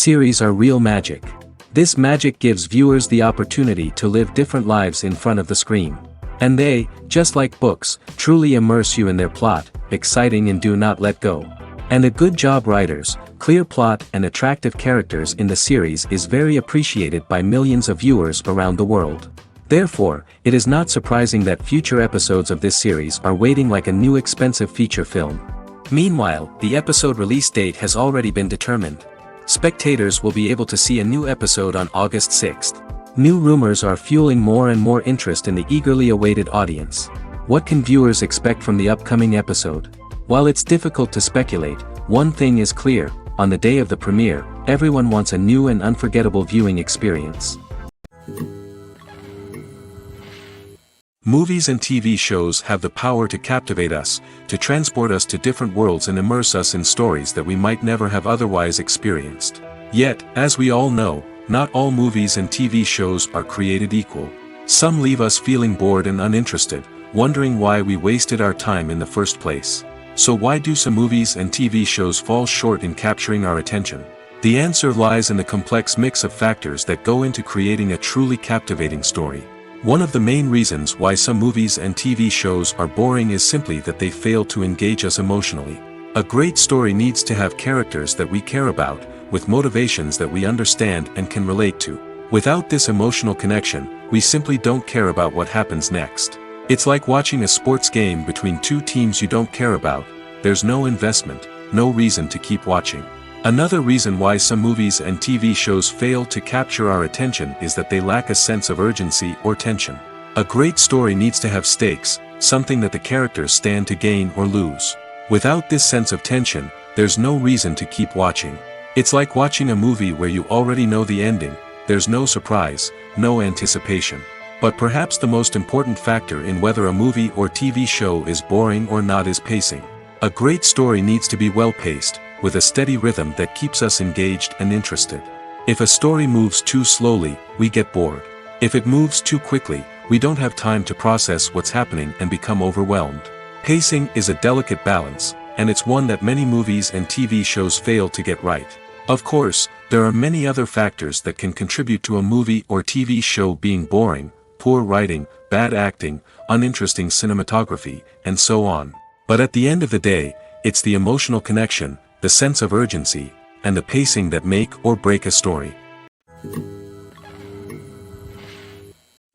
series are real magic. This magic gives viewers the opportunity to live different lives in front of the screen. And they, just like books, truly immerse you in their plot, exciting and do not let go. And a good job writers, clear plot and attractive characters in the series is very appreciated by millions of viewers around the world. Therefore, it is not surprising that future episodes of this series are waiting like a new expensive feature film. Meanwhile, the episode release date has already been determined. Spectators will be able to see a new episode on August 6th. New rumors are fueling more and more interest in the eagerly awaited audience. What can viewers expect from the upcoming episode? While it's difficult to speculate, one thing is clear: on the day of the premiere, everyone wants a new and unforgettable viewing experience. Movies and TV shows have the power to captivate us, to transport us to different worlds and immerse us in stories that we might never have otherwise experienced. Yet, as we all know, not all movies and TV shows are created equal. Some leave us feeling bored and uninterested, wondering why we wasted our time in the first place. So why do some movies and TV shows fall short in capturing our attention? The answer lies in the complex mix of factors that go into creating a truly captivating story. One of the main reasons why some movies and TV shows are boring is simply that they fail to engage us emotionally. A great story needs to have characters that we care about, with motivations that we understand and can relate to. Without this emotional connection, we simply don't care about what happens next. It's like watching a sports game between two teams you don't care about. There's no investment, no reason to keep watching. Another reason why some movies and TV shows fail to capture our attention is that they lack a sense of urgency or tension. A great story needs to have stakes, something that the characters stand to gain or lose. Without this sense of tension, there's no reason to keep watching. It's like watching a movie where you already know the ending. There's no surprise, no anticipation. But perhaps the most important factor in whether a movie or TV show is boring or not is pacing. A great story needs to be well-paced, with a steady rhythm that keeps us engaged and interested. If a story moves too slowly, we get bored. If it moves too quickly, we don't have time to process what's happening and become overwhelmed. Pacing is a delicate balance, and it's one that many movies and TV shows fail to get right. Of course, there are many other factors that can contribute to a movie or TV show being boring: poor writing, bad acting, uninteresting cinematography, and so on. But at the end of the day, it's the emotional connection, the sense of urgency, and the pacing that make or break a story.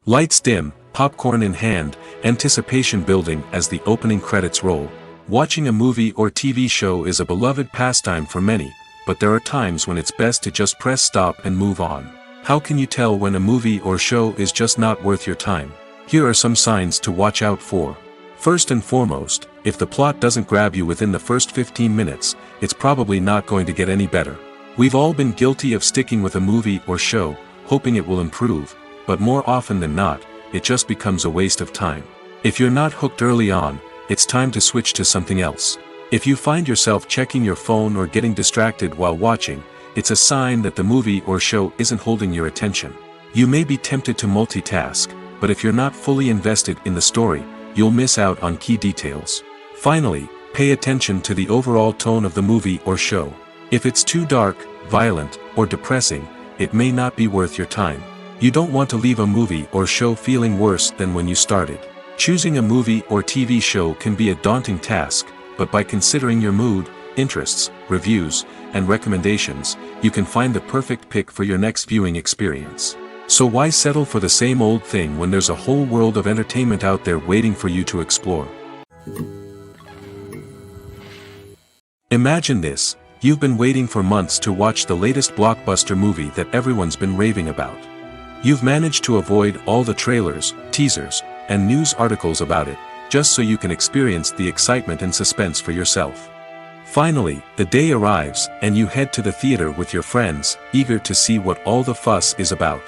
Lights dim, popcorn in hand, anticipation building as the opening credits roll. Watching a movie or TV show is a beloved pastime for many, but there are times when it's best to just press stop and move on. How can you tell when a movie or show is just not worth your time? Here are some signs to watch out for. First and foremost, if the plot doesn't grab you within the first 15 minutes, it's probably not going to get any better. We've all been guilty of sticking with a movie or show, hoping it will improve, but more often than not, it just becomes a waste of time. If you're not hooked early on, it's time to switch to something else. If you find yourself checking your phone or getting distracted while watching, it's a sign that the movie or show isn't holding your attention. You may be tempted to multitask, but if you're not fully invested in the story, you'll miss out on key details. Finally, pay attention to the overall tone of the movie or show. If it's too dark, violent, or depressing, it may not be worth your time. You don't want to leave a movie or show feeling worse than when you started. Choosing a movie or TV show can be a daunting task, but by considering your mood, interests, reviews, and recommendations, you can find the perfect pick for your next viewing experience. So why settle for the same old thing when there's a whole world of entertainment out there waiting for you to explore? Imagine this: you've been waiting for months to watch the latest blockbuster movie that everyone's been raving about. You've managed to avoid all the trailers, teasers, and news articles about it, just so you can experience the excitement and suspense for yourself. Finally, the day arrives, and you head to the theater with your friends, eager to see what all the fuss is about.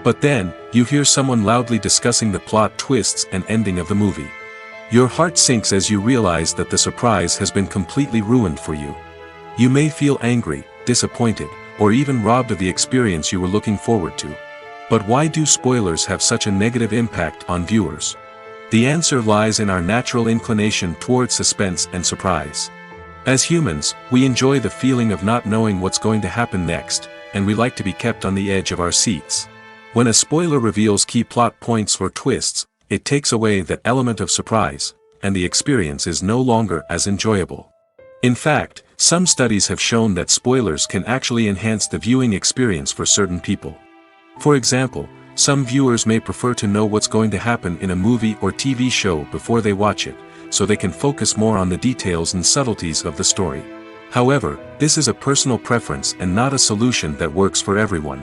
But then, you hear someone loudly discussing the plot twists and ending of the movie. Your heart sinks as you realize that the surprise has been completely ruined for you. You may feel angry, disappointed, or even robbed of the experience you were looking forward to. But why do spoilers have such a negative impact on viewers? The answer lies in our natural inclination toward suspense and surprise. As humans, we enjoy the feeling of not knowing what's going to happen next, and we like to be kept on the edge of our seats. When a spoiler reveals key plot points or twists, it takes away that element of surprise, and the experience is no longer as enjoyable. In fact, some studies have shown that spoilers can actually enhance the viewing experience for certain people. For example, some viewers may prefer to know what's going to happen in a movie or TV show before they watch it, so they can focus more on the details and subtleties of the story. However, this is a personal preference and not a solution that works for everyone.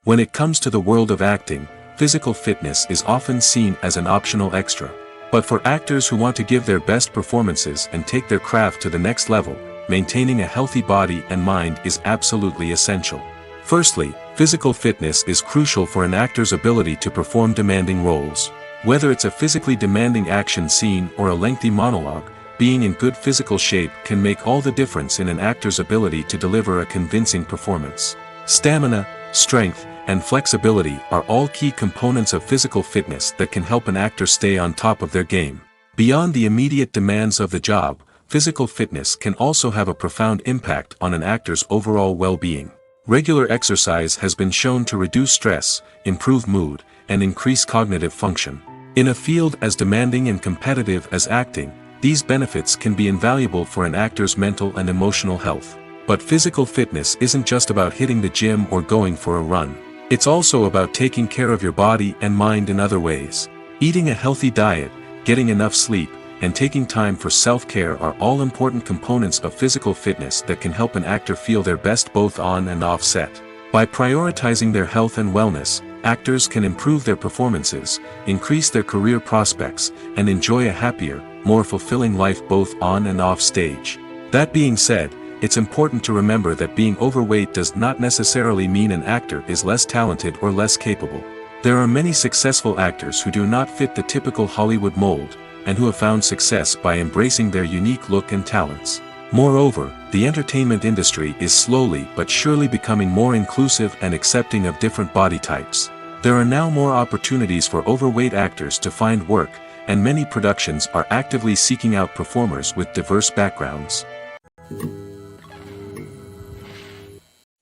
When it comes to the world of acting, physical fitness is often seen as an optional extra. But for actors who want to give their best performances and take their craft to the next level, maintaining a healthy body and mind is absolutely essential. Firstly, physical fitness is crucial for an actor's ability to perform demanding roles. Whether it's a physically demanding action scene or a lengthy monologue, being in good physical shape can make all the difference in an actor's ability to deliver a convincing performance. Stamina, strength, and flexibility are all key components of physical fitness that can help an actor stay on top of their game. Beyond the immediate demands of the job, physical fitness can also have a profound impact on an actor's overall well-being. Regular exercise has been shown to reduce stress, improve mood, and increase cognitive function. In a field as demanding and competitive as acting, these benefits can be invaluable for an actor's mental and emotional health. But physical fitness isn't just about hitting the gym or going for a run. It's also about taking care of your body and mind in other ways. Eating a healthy diet, getting enough sleep, and taking time for self-care are all important components of physical fitness that can help an actor feel their best both on and off set. By prioritizing their health and wellness, actors can improve their performances, increase their career prospects, and enjoy a happier, more fulfilling life both on and off stage. That being said, it's important to remember that being overweight does not necessarily mean an actor is less talented or less capable. There are many successful actors who do not fit the typical Hollywood mold, and who have found success by embracing their unique look and talents. Moreover, the entertainment industry is slowly but surely becoming more inclusive and accepting of different body types. There are now more opportunities for overweight actors to find work, and many productions are actively seeking out performers with diverse backgrounds.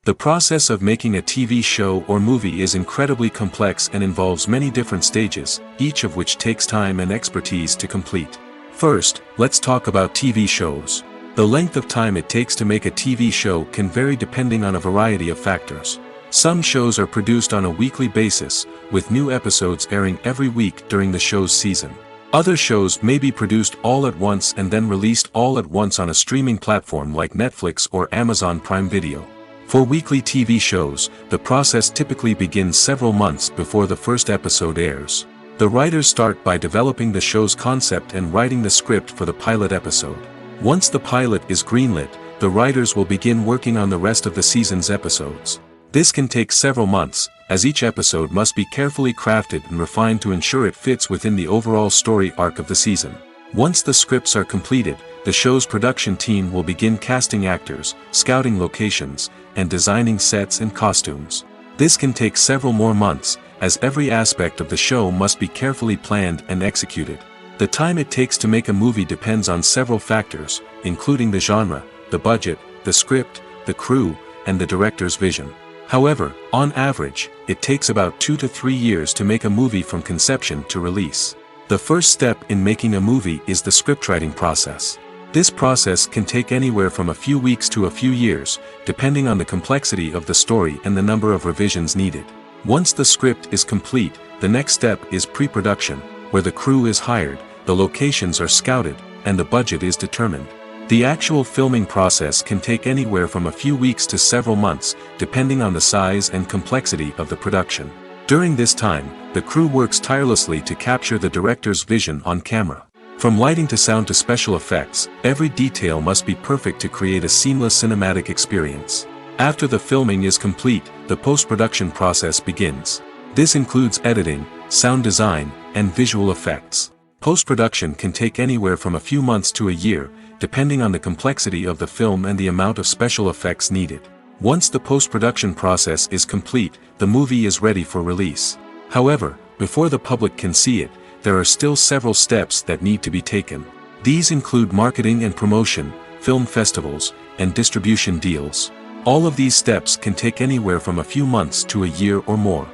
The process of making a TV show or movie is incredibly complex and involves many different stages, each of which takes time and expertise to complete. First, let's talk about TV shows. The length of time it takes to make a TV show can vary depending on a variety of factors. Some shows are produced on a weekly basis, with new episodes airing every week during the show's season. Other shows may be produced all at once and then released all at once on a streaming platform like Netflix or Amazon Prime Video. For weekly TV shows, the process typically begins several months before the first episode airs. The writers start by developing the show's concept and writing the script for the pilot episode. Once the pilot is greenlit, the writers will begin working on the rest of the season's episodes. This can take several months, as each episode must be carefully crafted and refined to ensure it fits within the overall story arc of the season. Once the scripts are completed, the show's production team will begin casting actors, scouting locations, and designing sets and costumes. This can take several more months, as every aspect of the show must be carefully planned and executed. The time it takes to make a movie depends on several factors, including the genre, the budget, the script, the crew, and the director's vision. However, on average, it takes about 2 to 3 years to make a movie from conception to release. The first step in making a movie is the scriptwriting process. This process can take anywhere from a few weeks to a few years, depending on the complexity of the story and the number of revisions needed. Once the script is complete, the next step is pre-production, where the crew is hired, the locations are scouted, and the budget is determined. The actual filming process can take anywhere from a few weeks to several months, depending on the size and complexity of the production. During this time, the crew works tirelessly to capture the director's vision on camera. From lighting to sound to special effects, every detail must be perfect to create a seamless cinematic experience. After the filming is complete, the post-production process begins. This includes editing, sound design, and visual effects. Post-production can take anywhere from a few months to a year, depending on the complexity of the film and the amount of special effects needed. Once the post-production process is complete, the movie is ready for release. However, before the public can see it, there are still several steps that need to be taken. These include marketing and promotion, film festivals, and distribution deals. All of these steps can take anywhere from a few months to a year or more.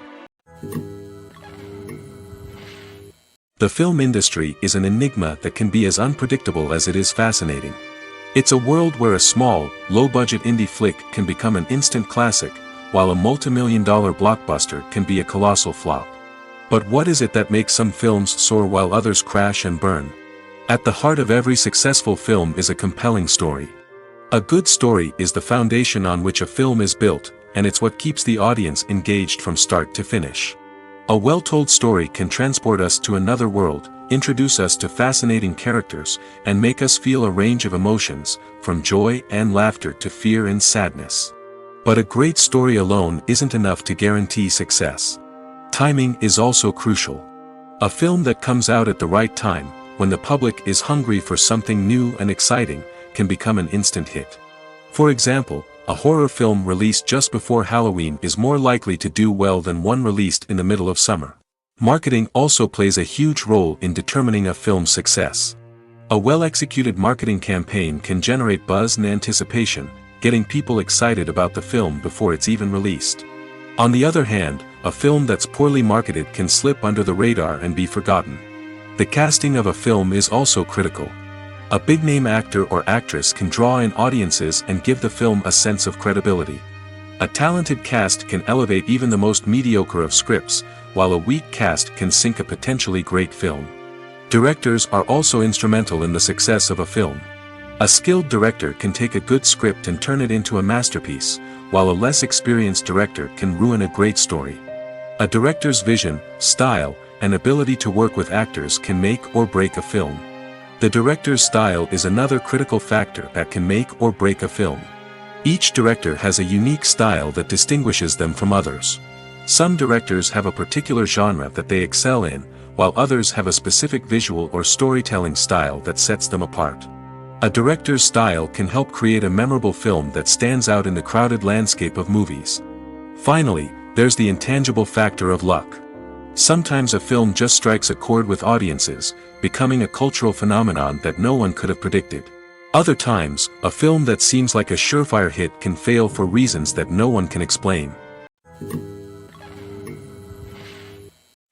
The film industry is an enigma that can be as unpredictable as it is fascinating. It's a world where a small, low-budget indie flick can become an instant classic, while a multi-million-dollar blockbuster can be a colossal flop. But what is it that makes some films soar while others crash and burn? At the heart of every successful film is a compelling story. A good story is the foundation on which a film is built, and it's what keeps the audience engaged from start to finish. A well-told story can transport us to another world, introduce us to fascinating characters, and make us feel a range of emotions, from joy and laughter to fear and sadness. But a great story alone isn't enough to guarantee success. Timing is also crucial. A film that comes out at the right time, when the public is hungry for something new and exciting, can become an instant hit. For example, a horror film released just before Halloween is more likely to do well than one released in the middle of summer. Marketing also plays a huge role in determining a film's success. A well-executed marketing campaign can generate buzz and anticipation, getting people excited about the film before it's even released. On the other hand, a film that's poorly marketed can slip under the radar and be forgotten. The casting of a film is also critical. A big-name actor or actress can draw in audiences and give the film a sense of credibility. A talented cast can elevate even the most mediocre of scripts, while a weak cast can sink a potentially great film. Directors are also instrumental in the success of a film. A skilled director can take a good script and turn it into a masterpiece, while a less experienced director can ruin a great story. A director's vision, style, and ability to work with actors can make or break a film. The director's style is another critical factor that can make or break a film. Each director has a unique style that distinguishes them from others. Some directors have a particular genre that they excel in, while others have a specific visual or storytelling style that sets them apart. A director's style can help create a memorable film that stands out in the crowded landscape of movies. Finally, there's the intangible factor of luck. Sometimes a film just strikes a chord with audiences, becoming a cultural phenomenon that no one could have predicted. Other times, a film that seems like a surefire hit can fail for reasons that no one can explain.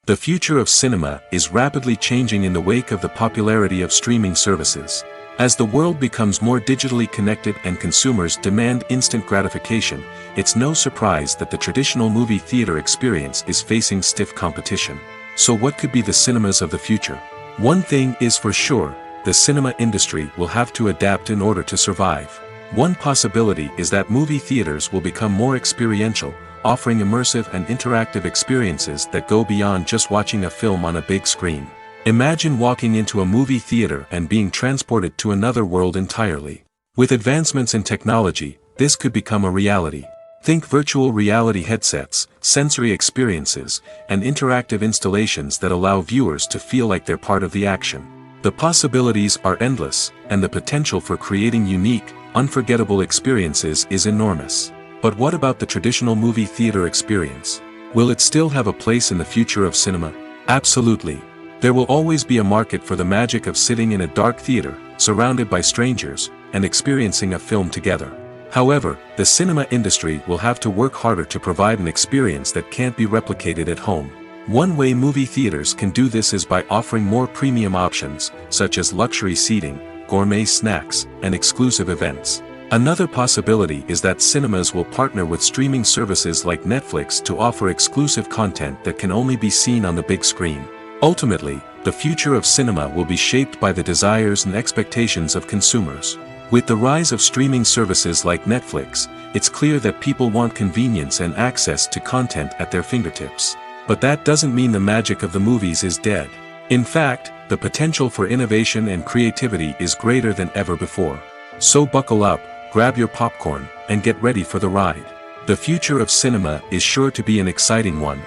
The future of cinema is rapidly changing in the wake of the popularity of streaming services. As the world becomes more digitally connected and consumers demand instant gratification, it's no surprise that the traditional movie theater experience is facing stiff competition. So what could be the cinemas of the future? One thing is for sure, the cinema industry will have to adapt in order to survive. One possibility is that movie theaters will become more experiential, offering immersive and interactive experiences that go beyond just watching a film on a big screen. Imagine walking into a movie theater and being transported to another world entirely. With advancements in technology, this could become a reality. Think virtual reality headsets, sensory experiences, and interactive installations that allow viewers to feel like they're part of the action. The possibilities are endless, and the potential for creating unique, unforgettable experiences is enormous. But what about the traditional movie theater experience? Will it still have a place in the future of cinema? Absolutely. There will always be a market for the magic of sitting in a dark theater, surrounded by strangers, and experiencing a film together. However, the cinema industry will have to work harder to provide an experience that can't be replicated at home. One way movie theaters can do this is by offering more premium options, such as luxury seating, gourmet snacks, and exclusive events. Another possibility is that cinemas will partner with streaming services like Netflix to offer exclusive content that can only be seen on the big screen. Ultimately, the future of cinema will be shaped by the desires and expectations of consumers. With the rise of streaming services like Netflix, it's clear that people want convenience and access to content at their fingertips. But that doesn't mean the magic of the movies is dead. In fact, the potential for innovation and creativity is greater than ever before. So buckle up, grab your popcorn, and get ready for the ride. The future of cinema is sure to be an exciting one.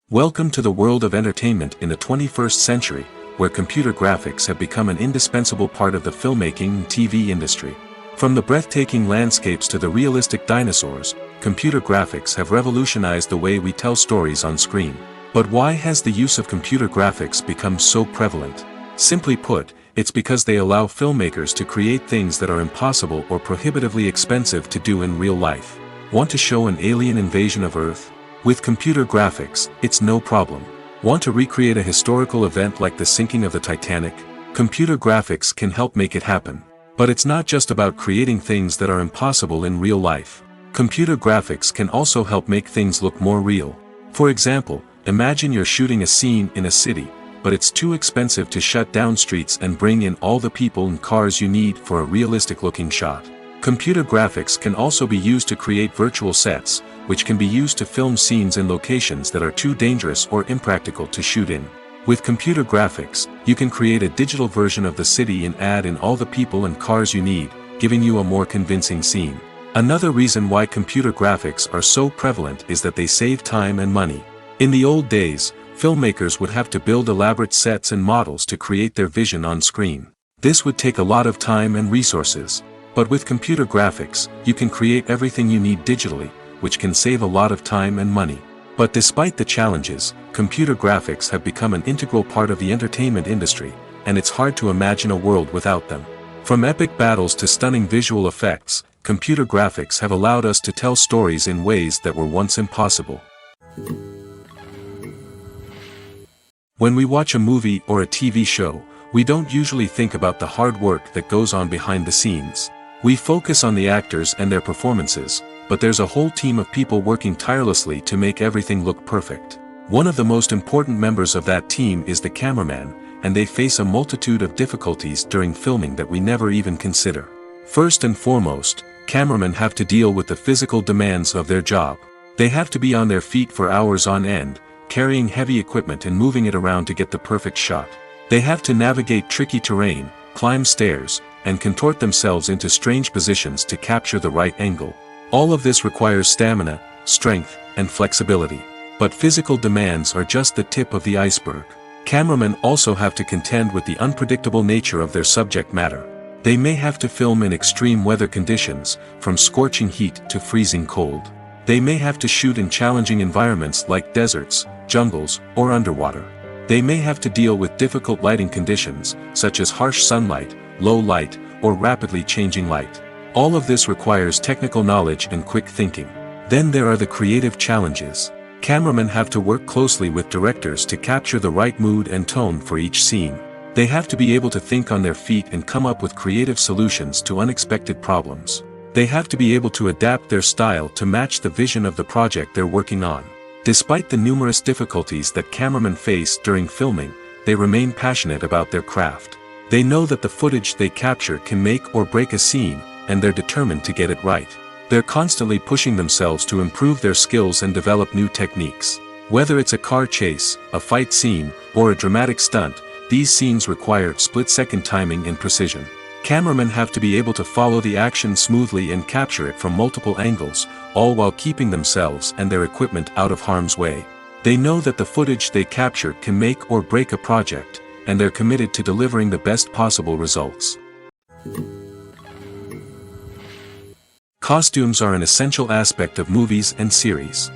Welcome to the world of entertainment in the 21st century, where computer graphics have become an indispensable part of the filmmaking and TV industry. From the breathtaking landscapes to the realistic dinosaurs, computer graphics have revolutionized the way we tell stories on screen. But why has the use of computer graphics become so prevalent? Simply put, It's because they allow filmmakers to create things that are impossible or prohibitively expensive to do in real life. Want to show an alien invasion of Earth? With computer graphics, it's no problem. Want to recreate a historical event like the sinking of the Titanic? Computer graphics can help make it happen. But it's not just about creating things that are impossible in real life. Computer graphics can also help make things look more real. For example, imagine you're shooting a scene in a city, but it's too expensive to shut down streets and bring in all the people and cars you need for a realistic-looking shot. Computer graphics can also be used to create virtual sets, which can be used to film scenes in locations that are too dangerous or impractical to shoot in. With computer graphics, you can create a digital version of the city and add in all the people and cars you need, giving you a more convincing scene. Another reason why computer graphics are so prevalent is that they save time and money. In the old days, filmmakers would have to build elaborate sets and models to create their vision on screen. This would take a lot of time and resources. But with computer graphics, you can create everything you need digitally, which can save a lot of time and money. But despite the challenges, computer graphics have become an integral part of the entertainment industry, and it's hard to imagine a world without them. From epic battles to stunning visual effects, computer graphics have allowed us to tell stories in ways that were once impossible. When we watch a movie or a TV show, we don't usually think about the hard work that goes on behind the scenes. We focus on the actors and their performances, but there's a whole team of people working tirelessly to make everything look perfect. One of the most important members of that team is the cameraman, and they face a multitude of difficulties during filming that we never even consider. First and foremost, cameramen have to deal with the physical demands of their job. They have to be on their feet for hours on end, carrying heavy equipment and moving it around to get the perfect shot. They have to navigate tricky terrain, climb stairs, and contort themselves into strange positions to capture the right angle. All of this requires stamina, strength, and flexibility. But physical demands are just the tip of the iceberg. Cameramen also have to contend with the unpredictable nature of their subject matter. They may have to film in extreme weather conditions, from scorching heat to freezing cold. They may have to shoot in challenging environments like deserts, jungles, or underwater. They may have to deal with difficult lighting conditions, such as harsh sunlight, low light, or rapidly changing light. All of this requires technical knowledge and quick thinking. Then there are the creative challenges. Cameramen have to work closely with directors to capture the right mood and tone for each scene. They have to be able to think on their feet and come up with creative solutions to unexpected problems. They have to be able to adapt their style to match the vision of the project they're working on. Despite the numerous difficulties that cameramen face during filming, they remain passionate about their craft. They know that the footage they capture can make or break a scene, and they're determined to get it right. They're constantly pushing themselves to improve their skills and develop new techniques. Whether it's a car chase, a fight scene, or a dramatic stunt, these scenes require split-second timing and precision. Cameramen have to be able to follow the action smoothly and capture it from multiple angles, all while keeping themselves and their equipment out of harm's way. They know that the footage they capture can make or break a project, and they're committed to delivering the best possible results. Costumes are an essential aspect of movies and series.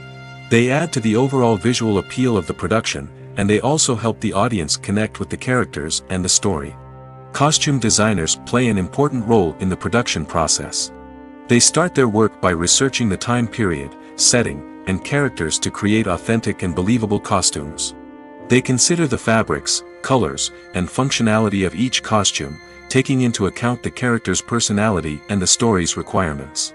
They add to the overall visual appeal of the production, and they also help the audience connect with the characters and the story. Costume designers play an important role in the production process. They start their work by researching the time period, setting, and characters to create authentic and believable costumes. They consider the fabrics, colors, and functionality of each costume, taking into account the character's personality and the story's requirements.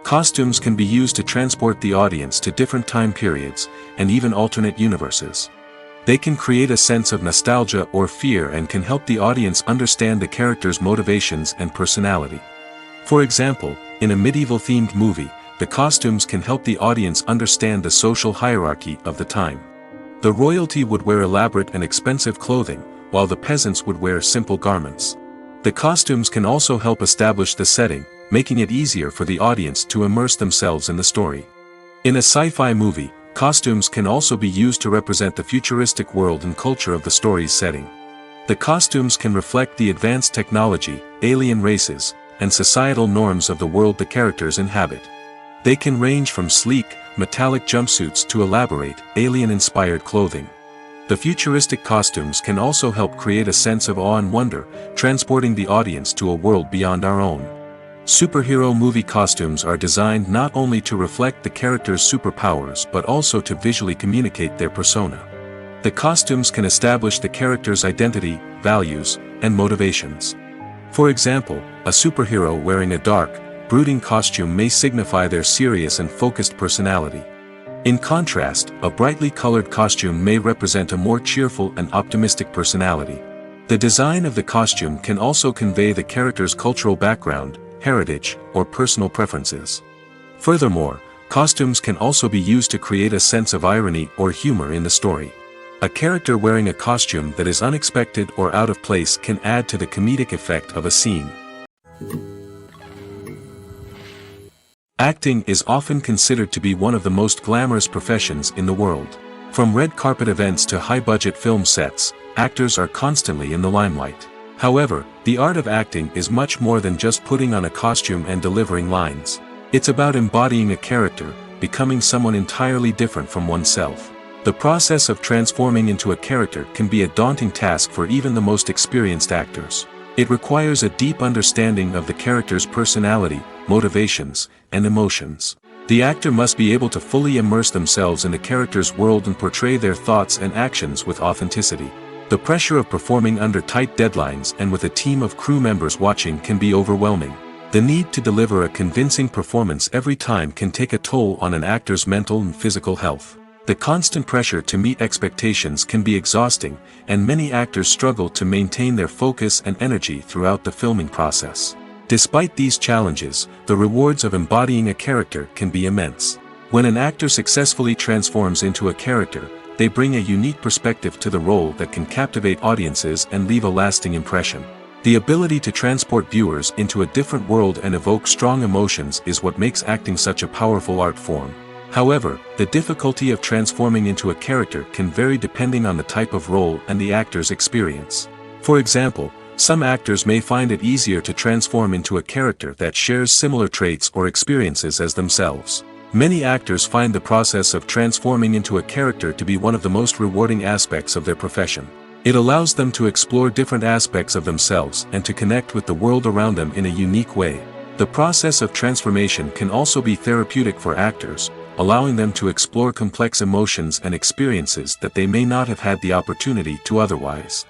Costumes can be used to transport the audience to different time periods, and even alternate universes. They can create a sense of nostalgia or fear and can help the audience understand the character's motivations and personality. For example, in a medieval-themed movie, the costumes can help the audience understand the social hierarchy of the time. The royalty would wear elaborate and expensive clothing, while the peasants would wear simple garments. The costumes can also help establish the setting, making it easier for the audience to immerse themselves in the story. In a sci-fi movie, costumes can also be used to represent the futuristic world and culture of the story's setting. The costumes can reflect the advanced technology, alien races, and societal norms of the world the characters inhabit. They can range from sleek, metallic jumpsuits to elaborate, alien-inspired clothing. The futuristic costumes can also help create a sense of awe and wonder, transporting the audience to a world beyond our own. Superhero movie costumes are designed not only to reflect the character's superpowers but also to visually communicate their persona. The costumes can establish the character's identity, values, and motivations. For example, a superhero wearing a dark, brooding costume may signify their serious and focused personality. In contrast, a brightly colored costume may represent a more cheerful and optimistic personality. The design of the costume can also convey the character's cultural background, heritage, or personal preferences. Furthermore, costumes can also be used to create a sense of irony or humor in the story. A character wearing a costume that is unexpected or out of place can add to the comedic effect of a scene. Acting is often considered to be one of the most glamorous professions in the world. From red carpet events to high-budget film sets, actors are constantly in the limelight. However, the art of acting is much more than just putting on a costume and delivering lines. It's about embodying a character, becoming someone entirely different from oneself. The process of transforming into a character can be a daunting task for even the most experienced actors. It requires a deep understanding of the character's personality, motivations, and emotions. The actor must be able to fully immerse themselves in the character's world and portray their thoughts and actions with authenticity. The pressure of performing under tight deadlines and with a team of crew members watching can be overwhelming. The need to deliver a convincing performance every time can take a toll on an actor's mental and physical health. The constant pressure to meet expectations can be exhausting, and many actors struggle to maintain their focus and energy throughout the filming process. Despite these challenges, the rewards of embodying a character can be immense. When an actor successfully transforms into a character, they bring a unique perspective to the role that can captivate audiences and leave a lasting impression. The ability to transport viewers into a different world and evoke strong emotions is what makes acting such a powerful art form. However, the difficulty of transforming into a character can vary depending on the type of role and the actor's experience. For example, some actors may find it easier to transform into a character that shares similar traits or experiences as themselves. Many actors find the process of transforming into a character to be one of the most rewarding aspects of their profession. It allows them to explore different aspects of themselves and to connect with the world around them in a unique way. The process of transformation can also be therapeutic for actors, allowing them to explore complex emotions and experiences that they may not have had the opportunity to otherwise.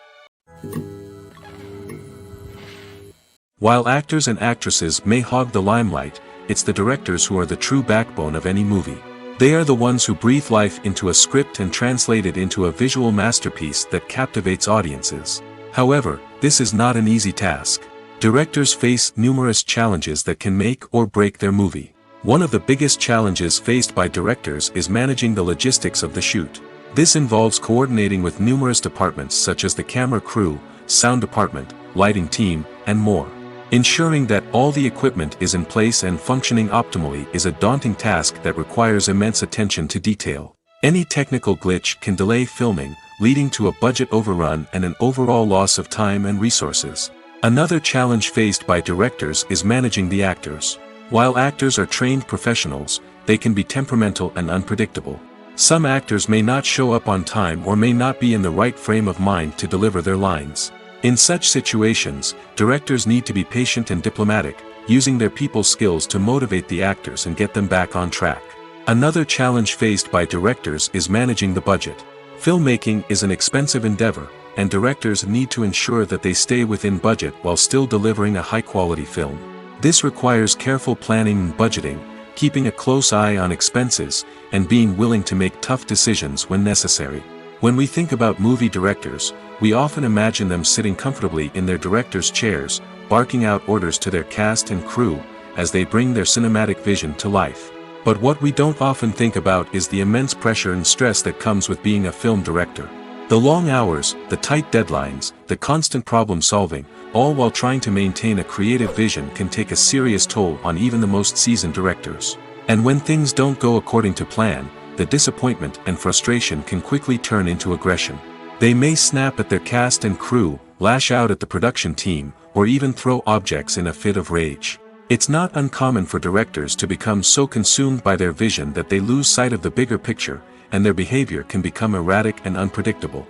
While actors and actresses may hog the limelight, it's the directors who are the true backbone of any movie. They are the ones who breathe life into a script and translate it into a visual masterpiece that captivates audiences. However, this is not an easy task. Directors face numerous challenges that can make or break their movie. One of the biggest challenges faced by directors is managing the logistics of the shoot. This involves coordinating with numerous departments such as the camera crew, sound department, lighting team, and more. Ensuring that all the equipment is in place and functioning optimally is a daunting task that requires immense attention to detail. Any technical glitch can delay filming, leading to a budget overrun and an overall loss of time and resources. Another challenge faced by directors is managing the actors. While actors are trained professionals, they can be temperamental and unpredictable. Some actors may not show up on time or may not be in the right frame of mind to deliver their lines. In such situations, directors need to be patient and diplomatic, using their people skills to motivate the actors and get them back on track. Another challenge faced by directors is managing the budget. Filmmaking is an expensive endeavor, and directors need to ensure that they stay within budget while still delivering a high-quality film. This requires careful planning and budgeting, keeping a close eye on expenses, and being willing to make tough decisions when necessary. When we think about movie directors, we often imagine them sitting comfortably in their director's chairs, barking out orders to their cast and crew, as they bring their cinematic vision to life. But what we don't often think about is the immense pressure and stress that comes with being a film director. The long hours, the tight deadlines, the constant problem solving, all while trying to maintain a creative vision can take a serious toll on even the most seasoned directors. And when things don't go according to plan, the disappointment and frustration can quickly turn into aggression. They may snap at their cast and crew, lash out at the production team, or even throw objects in a fit of rage. It's not uncommon for directors to become so consumed by their vision that they lose sight of the bigger picture, and their behavior can become erratic and unpredictable.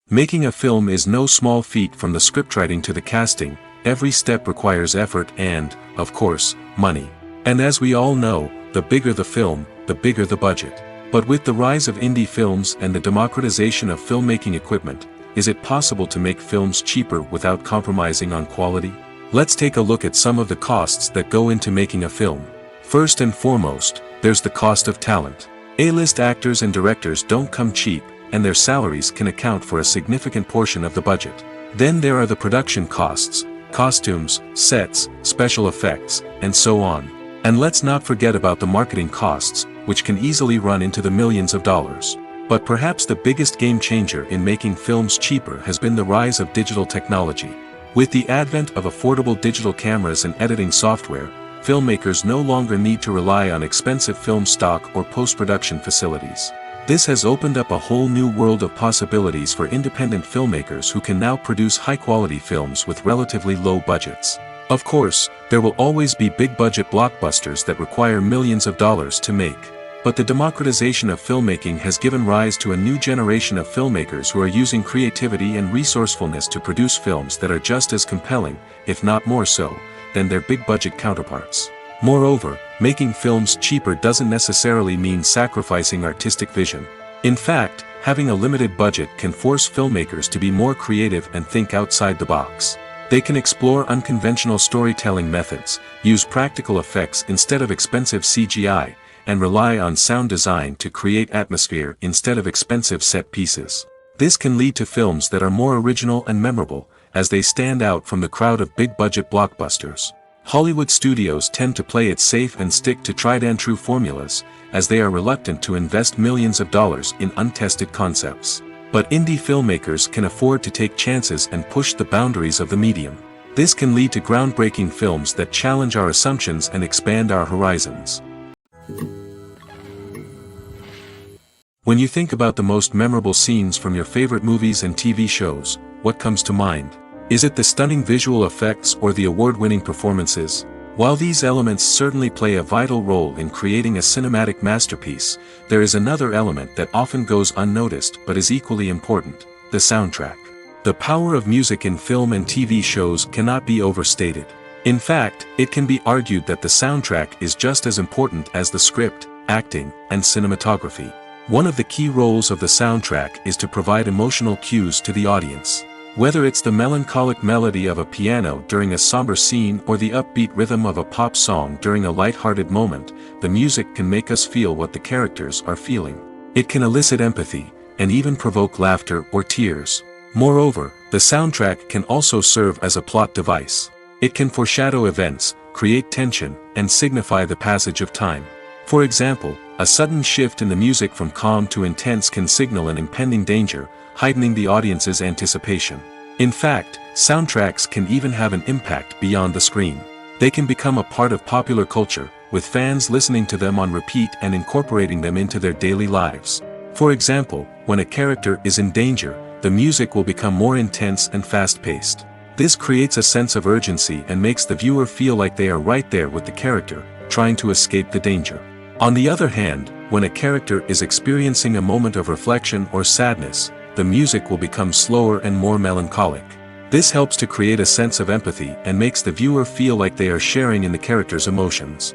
Making a film is no small feat. From the scriptwriting to the casting, every step requires effort and, of course, money. And as we all know, the bigger the film, the bigger the budget. But with the rise of indie films and the democratization of filmmaking equipment, is it possible to make films cheaper without compromising on quality? Let's take a look at some of the costs that go into making a film. First and foremost, there's the cost of talent. A-list actors and directors don't come cheap, and their salaries can account for a significant portion of the budget. Then there are the production costs, costumes, sets, special effects, and so on. And let's not forget about the marketing costs, which can easily run into the millions of dollars. But perhaps the biggest game changer in making films cheaper has been the rise of digital technology. With the advent of affordable digital cameras and editing software, filmmakers no longer need to rely on expensive film stock or post-production facilities. This has opened up a whole new world of possibilities for independent filmmakers who can now produce high-quality films with relatively low budgets. Of course, there will always be big-budget blockbusters that require millions of dollars to make. But the democratization of filmmaking has given rise to a new generation of filmmakers who are using creativity and resourcefulness to produce films that are just as compelling, if not more so, than their big-budget counterparts. Moreover, making films cheaper doesn't necessarily mean sacrificing artistic vision. In fact, having a limited budget can force filmmakers to be more creative and think outside the box. They can explore unconventional storytelling methods, use practical effects instead of expensive CGI, and rely on sound design to create atmosphere instead of expensive set pieces. This can lead to films that are more original and memorable, as they stand out from the crowd of big-budget blockbusters. Hollywood studios tend to play it safe and stick to tried-and-true formulas, as they are reluctant to invest millions of dollars in untested concepts. But indie filmmakers can afford to take chances and push the boundaries of the medium. This can lead to groundbreaking films that challenge our assumptions and expand our horizons. When you think about the most memorable scenes from your favorite movies and TV shows, what comes to mind? Is it the stunning visual effects or the award-winning performances? While these elements certainly play a vital role in creating a cinematic masterpiece, there is another element that often goes unnoticed but is equally important: the soundtrack. The power of music in film and TV shows cannot be overstated. In fact, it can be argued that the soundtrack is just as important as the script, acting, and cinematography. One of the key roles of the soundtrack is to provide emotional cues to the audience. Whether it's the melancholic melody of a piano during a somber scene or the upbeat rhythm of a pop song during a light-hearted moment, the music can make us feel what the characters are feeling. It can elicit empathy, and even provoke laughter or tears. Moreover, the soundtrack can also serve as a plot device. It can foreshadow events, create tension, and signify the passage of time. For example, a sudden shift in the music from calm to intense can signal an impending danger, heightening the audience's anticipation. In fact, soundtracks can even have an impact beyond the screen. They can become a part of popular culture, with fans listening to them on repeat and incorporating them into their daily lives. For example, when a character is in danger, the music will become more intense and fast-paced. This creates a sense of urgency and makes the viewer feel like they are right there with the character, trying to escape the danger. On the other hand, when a character is experiencing a moment of reflection or sadness, the music will become slower and more melancholic. This helps to create a sense of empathy and makes the viewer feel like they are sharing in the character's emotions.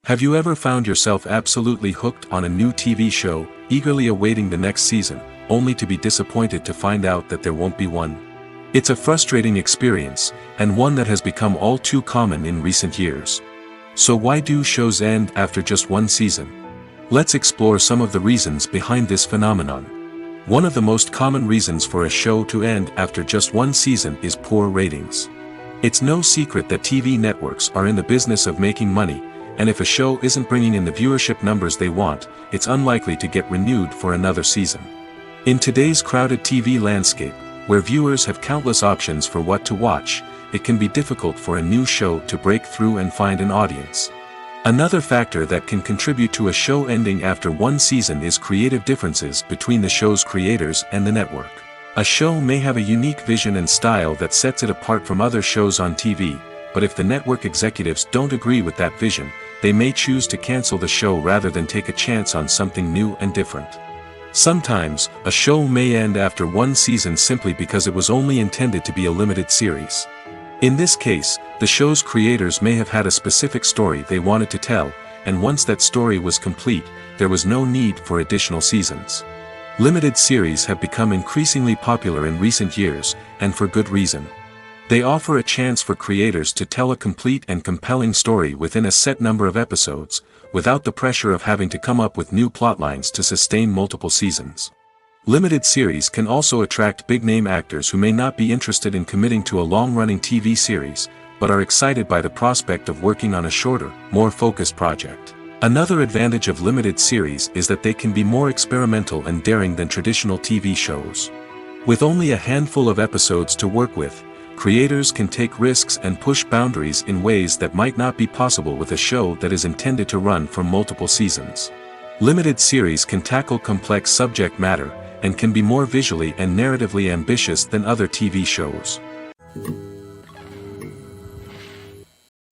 Have you ever found yourself absolutely hooked on a new TV show, eagerly awaiting the next season, only to be disappointed to find out that there won't be one? It's a frustrating experience, and one that has become all too common in recent years. So why do shows end after just one season? Let's explore some of the reasons behind this phenomenon. One of the most common reasons for a show to end after just one season is poor ratings. It's no secret that TV networks are in the business of making money, and if a show isn't bringing in the viewership numbers they want, it's unlikely to get renewed for another season. In today's crowded TV landscape, where viewers have countless options for what to watch, it can be difficult for a new show to break through and find an audience. Another factor that can contribute to a show ending after one season is creative differences between the show's creators and the network. A show may have a unique vision and style that sets it apart from other shows on TV, but if the network executives don't agree with that vision, they may choose to cancel the show rather than take a chance on something new and different. Sometimes, a show may end after one season simply because it was only intended to be a limited series. In this case, the show's creators may have had a specific story they wanted to tell, and once that story was complete, there was no need for additional seasons. Limited series have become increasingly popular in recent years, and for good reason. They offer a chance for creators to tell a complete and compelling story within a set number of episodes, without the pressure of having to come up with new plotlines to sustain multiple seasons. Limited series can also attract big-name actors who may not be interested in committing to a long-running TV series, but are excited by the prospect of working on a shorter, more focused project. Another advantage of limited series is that they can be more experimental and daring than traditional TV shows. With only a handful of episodes to work with, creators can take risks and push boundaries in ways that might not be possible with a show that is intended to run for multiple seasons. Limited series can tackle complex subject matter, and can be more visually and narratively ambitious than other TV shows.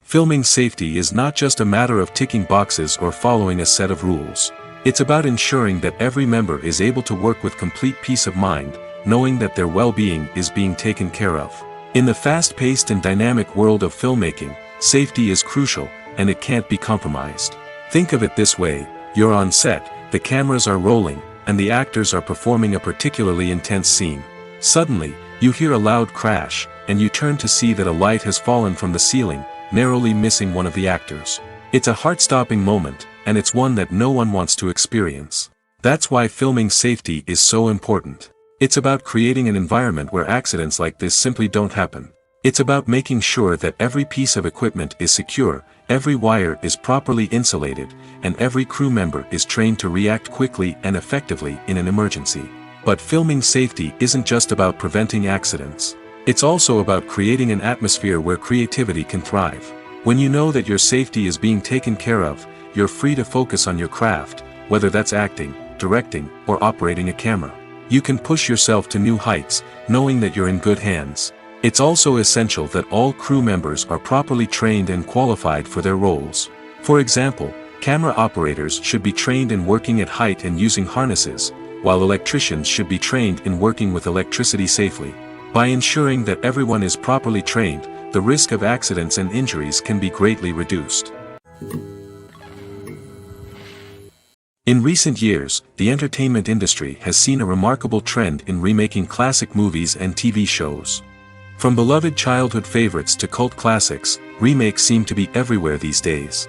Filming safety is not just a matter of ticking boxes or following a set of rules. It's about ensuring that every member is able to work with complete peace of mind, knowing that their well-being is being taken care of. In the fast-paced and dynamic world of filmmaking, safety is crucial, and it can't be compromised. Think of it this way: you're on set, the cameras are rolling, and the actors are performing a particularly intense scene. Suddenly, you hear a loud crash, and you turn to see that a light has fallen from the ceiling, narrowly missing one of the actors. It's a heart-stopping moment, and it's one that no one wants to experience. That's why filming safety is so important. It's about creating an environment where accidents like this simply don't happen. It's about making sure that every piece of equipment is secure, every wire is properly insulated, and every crew member is trained to react quickly and effectively in an emergency. But filming safety isn't just about preventing accidents. It's also about creating an atmosphere where creativity can thrive. When you know that your safety is being taken care of, you're free to focus on your craft, whether that's acting, directing, or operating a camera. You can push yourself to new heights, knowing that you're in good hands. It's also essential that all crew members are properly trained and qualified for their roles. For example, camera operators should be trained in working at height and using harnesses, while electricians should be trained in working with electricity safely. By ensuring that everyone is properly trained, the risk of accidents and injuries can be greatly reduced. In recent years, the entertainment industry has seen a remarkable trend in remaking classic movies and TV shows. From beloved childhood favorites to cult classics, remakes seem to be everywhere these days.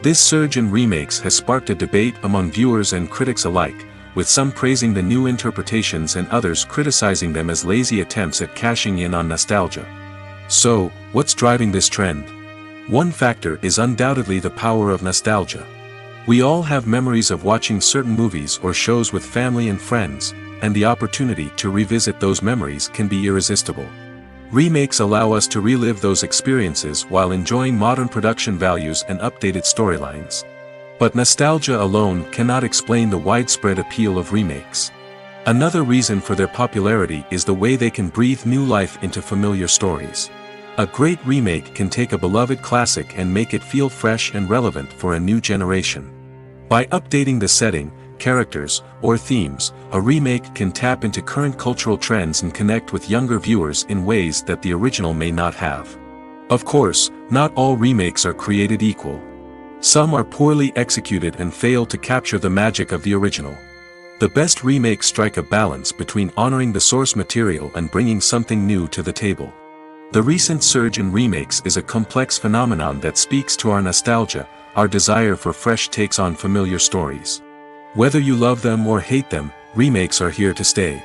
This surge in remakes has sparked a debate among viewers and critics alike, with some praising the new interpretations and others criticizing them as lazy attempts at cashing in on nostalgia. So, what's driving this trend? One factor is undoubtedly the power of nostalgia. We all have memories of watching certain movies or shows with family and friends, and the opportunity to revisit those memories can be irresistible. Remakes allow us to relive those experiences while enjoying modern production values and updated storylines. But nostalgia alone cannot explain the widespread appeal of remakes. Another reason for their popularity is the way they can breathe new life into familiar stories. A great remake can take a beloved classic and make it feel fresh and relevant for a new generation. By updating the setting, characters, or themes, a remake can tap into current cultural trends and connect with younger viewers in ways that the original may not have. Of course, not all remakes are created equal. Some are poorly executed and fail to capture the magic of the original. The best remakes strike a balance between honoring the source material and bringing something new to the table. The recent surge in remakes is a complex phenomenon that speaks to our nostalgia, our desire for fresh takes on familiar stories. Whether you love them or hate them, remakes are here to stay.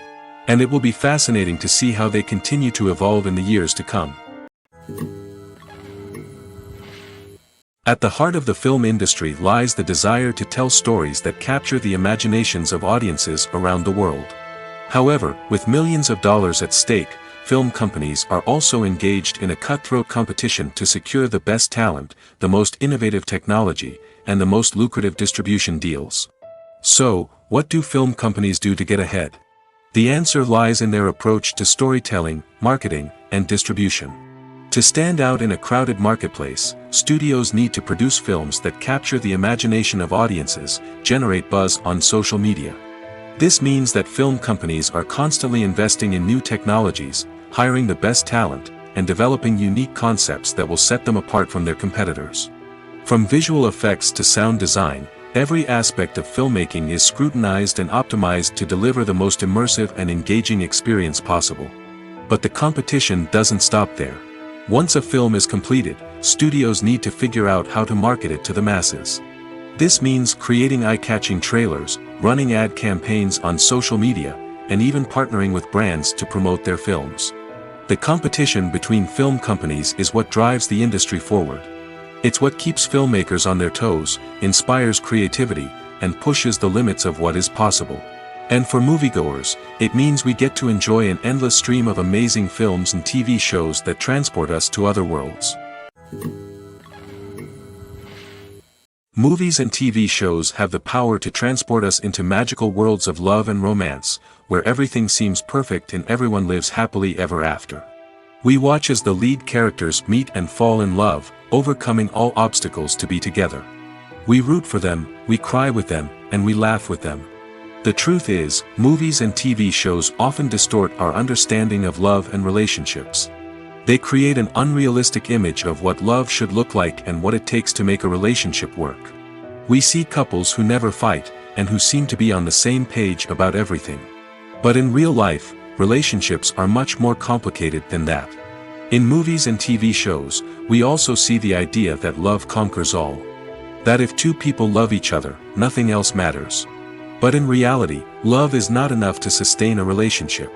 And it will be fascinating to see how they continue to evolve in the years to come. At the heart of the film industry lies the desire to tell stories that capture the imaginations of audiences around the world. However, with millions of dollars at stake, film companies are also engaged in a cutthroat competition to secure the best talent, the most innovative technology, and the most lucrative distribution deals. So, what do film companies do to get ahead? The answer lies in their approach to storytelling, marketing, and distribution. To stand out in a crowded marketplace, studios need to produce films that capture the imagination of audiences, generate buzz on social media. This means that film companies are constantly investing in new technologies, hiring the best talent, and developing unique concepts that will set them apart from their competitors. From visual effects to sound design, every aspect of filmmaking is scrutinized and optimized to deliver the most immersive and engaging experience possible. But the competition doesn't stop there. Once a film is completed, studios need to figure out how to market it to the masses. This means creating eye-catching trailers, running ad campaigns on social media, and even partnering with brands to promote their films. The competition between film companies is what drives the industry forward. It's what keeps filmmakers on their toes, inspires creativity, and pushes the limits of what is possible. And for moviegoers, it means we get to enjoy an endless stream of amazing films and TV shows that transport us to other worlds. Movies and TV shows have the power to transport us into magical worlds of love and romance, where everything seems perfect and everyone lives happily ever after. We watch as the lead characters meet and fall in love, overcoming all obstacles to be together. We root for them, we cry with them, and we laugh with them. The truth is, movies and TV shows often distort our understanding of love and relationships. They create an unrealistic image of what love should look like and what it takes to make a relationship work. We see couples who never fight, and who seem to be on the same page about everything. But in real life, relationships are much more complicated than that. In movies and TV shows, we also see the idea that love conquers all. That if two people love each other, nothing else matters. But in reality, love is not enough to sustain a relationship.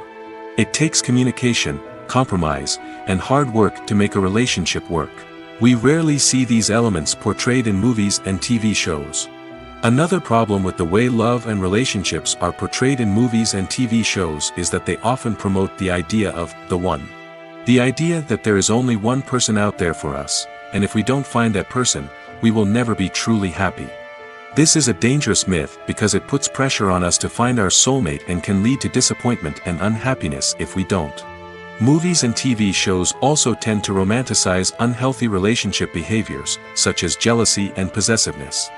It takes communication, compromise, and hard work to make a relationship work. We rarely see these elements portrayed in movies and TV shows. Another problem with the way love and relationships are portrayed in movies and TV shows is that they often promote the idea of the one. The idea that there is only one person out there for us, and if we don't find that person, we will never be truly happy. This is a dangerous myth because it puts pressure on us to find our soulmate and can lead to disappointment and unhappiness if we don't. Movies and TV shows also tend to romanticize unhealthy relationship behaviors, such as jealousy and possessiveness.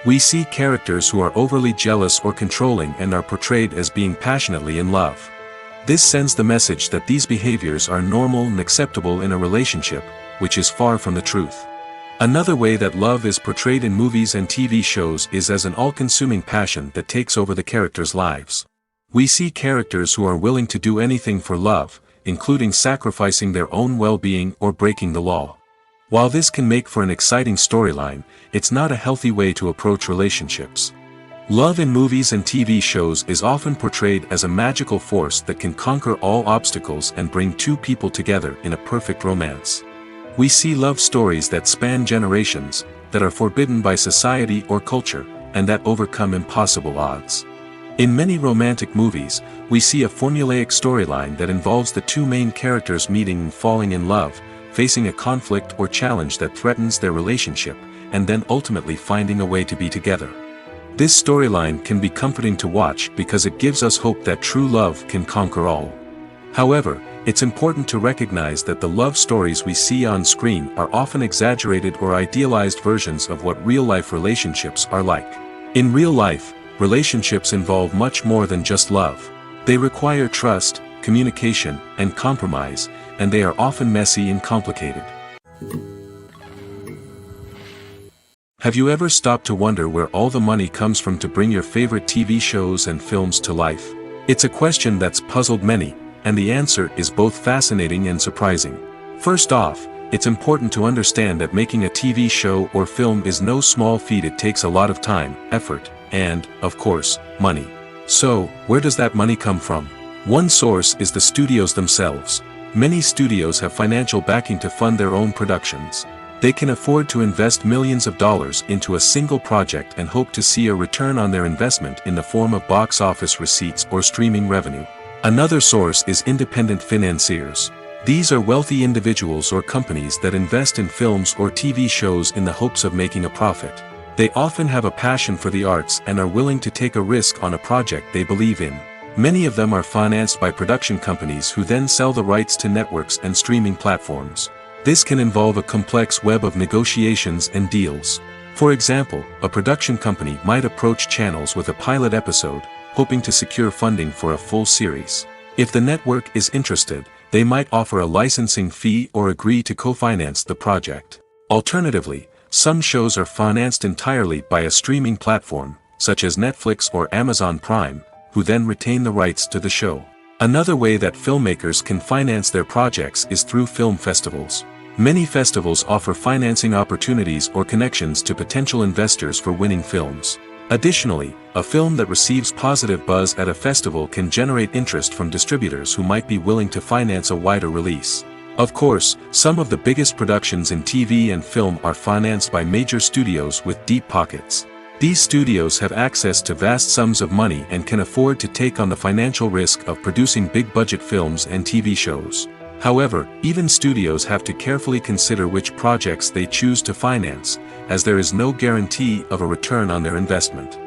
We see characters who are overly jealous or controlling and are portrayed as being passionately in love. This sends the message that these behaviors are normal and acceptable in a relationship, which is far from the truth. Another way that love is portrayed in movies and TV shows is as an all-consuming passion that takes over the characters' lives. We see characters who are willing to do anything for love, including sacrificing their own well-being or breaking the law. While this can make for an exciting storyline, it's not a healthy way to approach relationships. Love in movies and TV shows is often portrayed as a magical force that can conquer all obstacles and bring two people together in a perfect romance. We see love stories that span generations, that are forbidden by society or culture, and that overcome impossible odds. In many romantic movies, we see a formulaic storyline that involves the two main characters meeting and falling in love, facing a conflict or challenge that threatens their relationship, and then ultimately finding a way to be together. This storyline can be comforting to watch because it gives us hope that true love can conquer all. However, it's important to recognize that the love stories we see on screen are often exaggerated or idealized versions of what real-life relationships are like. In real life, relationships involve much more than just love. They require trust, communication, and compromise, and they are often messy and complicated. Have you ever stopped to wonder where all the money comes from to bring your favorite TV shows and films to life? It's a question that's puzzled many, and the answer is both fascinating and surprising. First off, it's important to understand that making a TV show or film is no small feat. It takes a lot of time, effort, and, of course, money. So, where does that money come from? One source is the studios themselves. Many studios have financial backing to fund their own productions. They can afford to invest millions of dollars into a single project and hope to see a return on their investment in the form of box office receipts or streaming revenue. Another source is independent financiers. These are wealthy individuals or companies that invest in films or TV shows in the hopes of making a profit. They often have a passion for the arts and are willing to take a risk on a project they believe in. Many of them are financed by production companies who then sell the rights to networks and streaming platforms. This can involve a complex web of negotiations and deals. For example, a production company might approach channels with a pilot episode, hoping to secure funding for a full series. If the network is interested, they might offer a licensing fee or agree to co-finance the project. Alternatively, some shows are financed entirely by a streaming platform, such as Netflix or Amazon Prime, who then retain the rights to the show. Another way that filmmakers can finance their projects is through film festivals. Many festivals offer financing opportunities or connections to potential investors for winning films. Additionally, a film that receives positive buzz at a festival can generate interest from distributors who might be willing to finance a wider release. Of course, some of the biggest productions in TV and film are financed by major studios with deep pockets. These studios have access to vast sums of money and can afford to take on the financial risk of producing big-budget films and TV shows. However, even studios have to carefully consider which projects they choose to finance, as there is no guarantee of a return on their investment.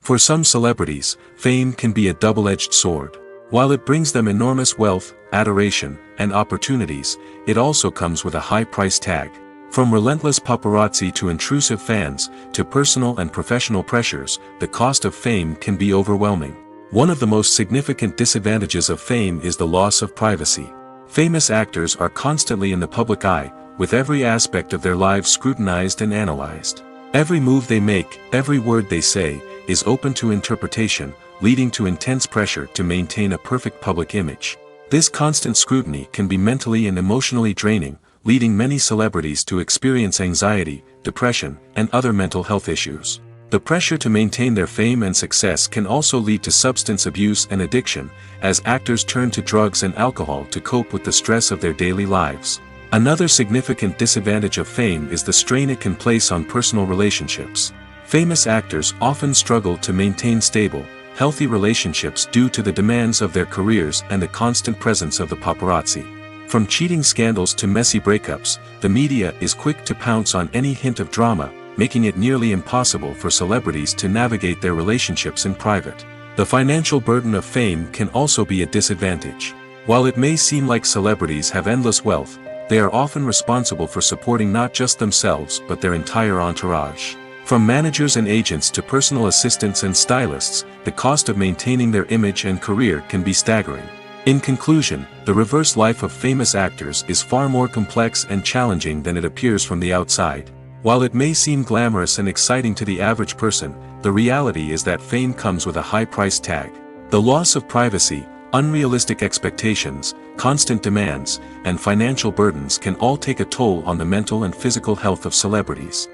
For some celebrities, fame can be a double-edged sword. While it brings them enormous wealth, adoration, and opportunities, it also comes with a high price tag. From relentless paparazzi to intrusive fans, to personal and professional pressures, the cost of fame can be overwhelming. One of the most significant disadvantages of fame is the loss of privacy. Famous actors are constantly in the public eye, with every aspect of their lives scrutinized and analyzed. Every move they make, every word they say, is open to interpretation, leading to intense pressure to maintain a perfect public image. This constant scrutiny can be mentally and emotionally draining, leading many celebrities to experience anxiety, depression, and other mental health issues. The pressure to maintain their fame and success can also lead to substance abuse and addiction, as actors turn to drugs and alcohol to cope with the stress of their daily lives. Another significant disadvantage of fame is the strain it can place on personal relationships. Famous actors often struggle to maintain stable, healthy relationships due to the demands of their careers and the constant presence of the paparazzi. From cheating scandals to messy breakups, the media is quick to pounce on any hint of drama, making it nearly impossible for celebrities to navigate their relationships in private. The financial burden of fame can also be a disadvantage. While it may seem like celebrities have endless wealth, they are often responsible for supporting not just themselves but their entire entourage. From managers and agents to personal assistants and stylists, the cost of maintaining their image and career can be staggering. In conclusion, the reverse life of famous actors is far more complex and challenging than it appears from the outside. While it may seem glamorous and exciting to the average person, the reality is that fame comes with a high price tag. The loss of privacy, unrealistic expectations, constant demands, and financial burdens can all take a toll on the mental and physical health of celebrities.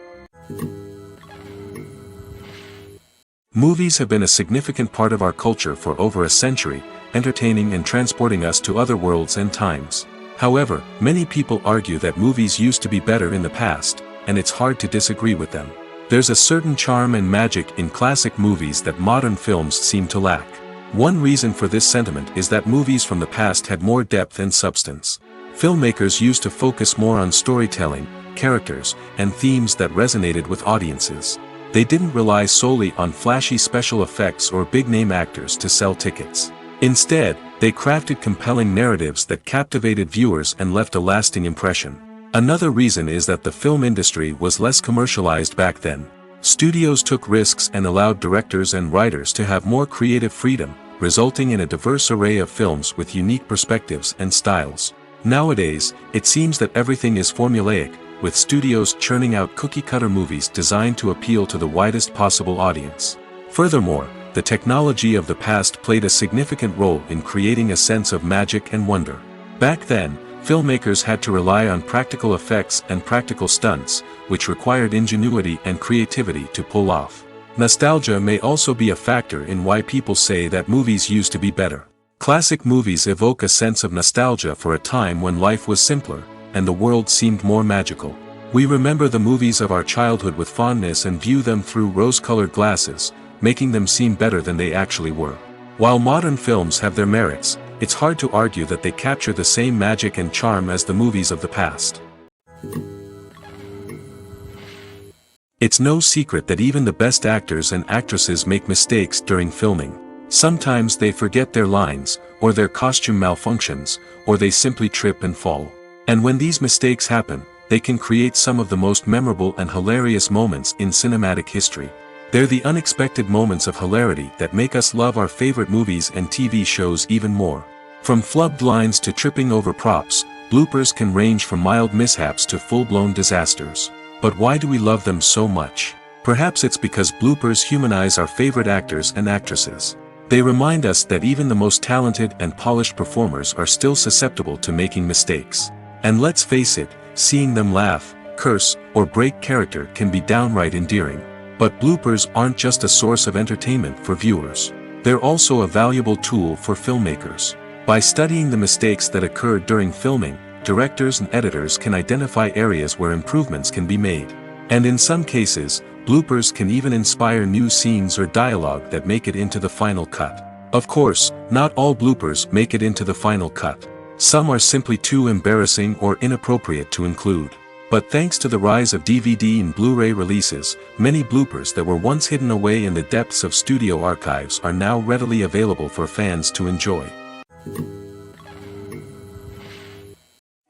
Movies have been a significant part of our culture for over a century, entertaining and transporting us to other worlds and times. However, many people argue that movies used to be better in the past, and it's hard to disagree with them. There's a certain charm and magic in classic movies that modern films seem to lack. One reason for this sentiment is that movies from the past had more depth and substance. Filmmakers used to focus more on storytelling, characters, and themes that resonated with audiences. They didn't rely solely on flashy special effects or big-name actors to sell tickets. Instead, they crafted compelling narratives that captivated viewers and left a lasting impression. Another reason is that the film industry was less commercialized back then. Studios took risks and allowed directors and writers to have more creative freedom, resulting in a diverse array of films with unique perspectives and styles. Nowadays, it seems that everything is formulaic, with studios churning out cookie-cutter movies designed to appeal to the widest possible audience. Furthermore, the technology of the past played a significant role in creating a sense of magic and wonder. Back then, filmmakers had to rely on practical effects and practical stunts, which required ingenuity and creativity to pull off. Nostalgia may also be a factor in why people say that movies used to be better. Classic movies evoke a sense of nostalgia for a time when life was simpler, and the world seemed more magical. We remember the movies of our childhood with fondness and view them through rose-colored glasses, making them seem better than they actually were. While modern films have their merits, it's hard to argue that they capture the same magic and charm as the movies of the past. It's no secret that even the best actors and actresses make mistakes during filming. Sometimes they forget their lines, or their costume malfunctions, or they simply trip and fall. And when these mistakes happen, they can create some of the most memorable and hilarious moments in cinematic history. They're the unexpected moments of hilarity that make us love our favorite movies and TV shows even more. From flubbed lines to tripping over props, bloopers can range from mild mishaps to full-blown disasters. But why do we love them so much? Perhaps it's because bloopers humanize our favorite actors and actresses. They remind us that even the most talented and polished performers are still susceptible to making mistakes. And let's face it, seeing them laugh, curse, or break character can be downright endearing. But bloopers aren't just a source of entertainment for viewers. They're also a valuable tool for filmmakers. By studying the mistakes that occurred during filming, directors and editors can identify areas where improvements can be made. And in some cases, bloopers can even inspire new scenes or dialogue that make it into the final cut. Of course, not all bloopers make it into the final cut. Some are simply too embarrassing or inappropriate to include. But thanks to the rise of DVD and Blu-ray releases, many bloopers that were once hidden away in the depths of studio archives are now readily available for fans to enjoy.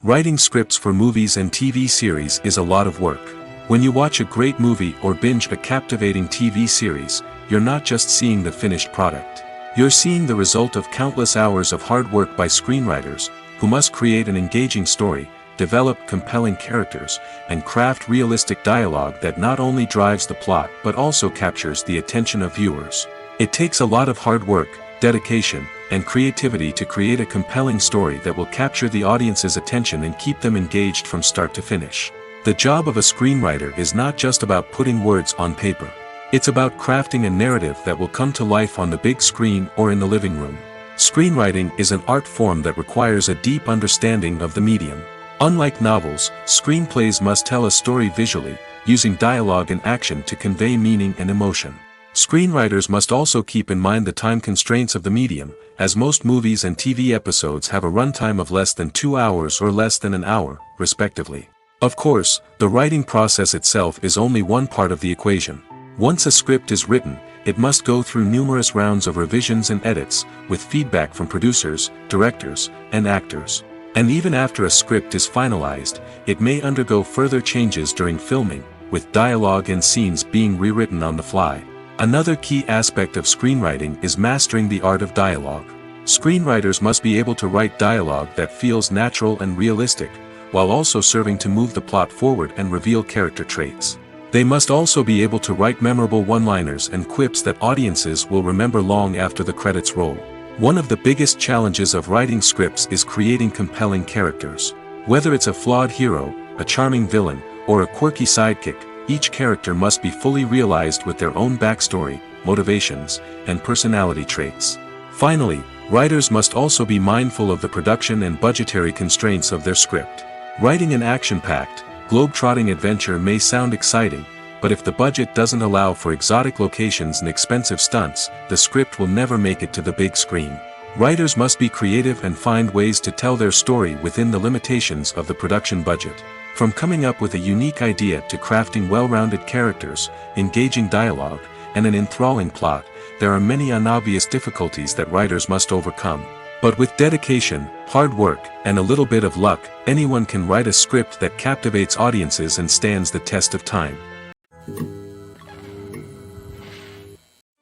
Writing scripts for movies and TV series is a lot of work. When you watch a great movie or binge a captivating TV series, you're not just seeing the finished product. You're seeing the result of countless hours of hard work by screenwriters, who must create an engaging story, develop compelling characters, and craft realistic dialogue that not only drives the plot but also captures the attention of viewers. It takes a lot of hard work, dedication, and creativity to create a compelling story that will capture the audience's attention and keep them engaged from start to finish. The job of a screenwriter is not just about putting words on paper. It's about crafting a narrative that will come to life on the big screen or in the living room. Screenwriting is an art form that requires a deep understanding of the medium. Unlike novels, screenplays must tell a story visually, using dialogue and action to convey meaning and emotion. Screenwriters must also keep in mind the time constraints of the medium, as most movies and TV episodes have a runtime of less than 2 hours or less than an hour, respectively. Of course, the writing process itself is only one part of the equation. Once a script is written, it must go through numerous rounds of revisions and edits, with feedback from producers, directors, and actors. And even after a script is finalized, it may undergo further changes during filming, with dialogue and scenes being rewritten on the fly. Another key aspect of screenwriting is mastering the art of dialogue. Screenwriters must be able to write dialogue that feels natural and realistic, while also serving to move the plot forward and reveal character traits. They must also be able to write memorable one-liners and quips that audiences will remember long after the credits roll. One of the biggest challenges of writing scripts is creating compelling characters. Whether it's a flawed hero, a charming villain, or a quirky sidekick, each character must be fully realized with their own backstory, motivations, and personality traits. Finally, writers must also be mindful of the production and budgetary constraints of their script. Writing an action-packed, globe-trotting adventure may sound exciting, but if the budget doesn't allow for exotic locations and expensive stunts, the script will never make it to the big screen. Writers must be creative and find ways to tell their story within the limitations of the production budget. From coming up with a unique idea to crafting well-rounded characters, engaging dialogue, and an enthralling plot, there are many unobvious difficulties that writers must overcome. But with dedication, hard work, and a little bit of luck, anyone can write a script that captivates audiences and stands the test of time.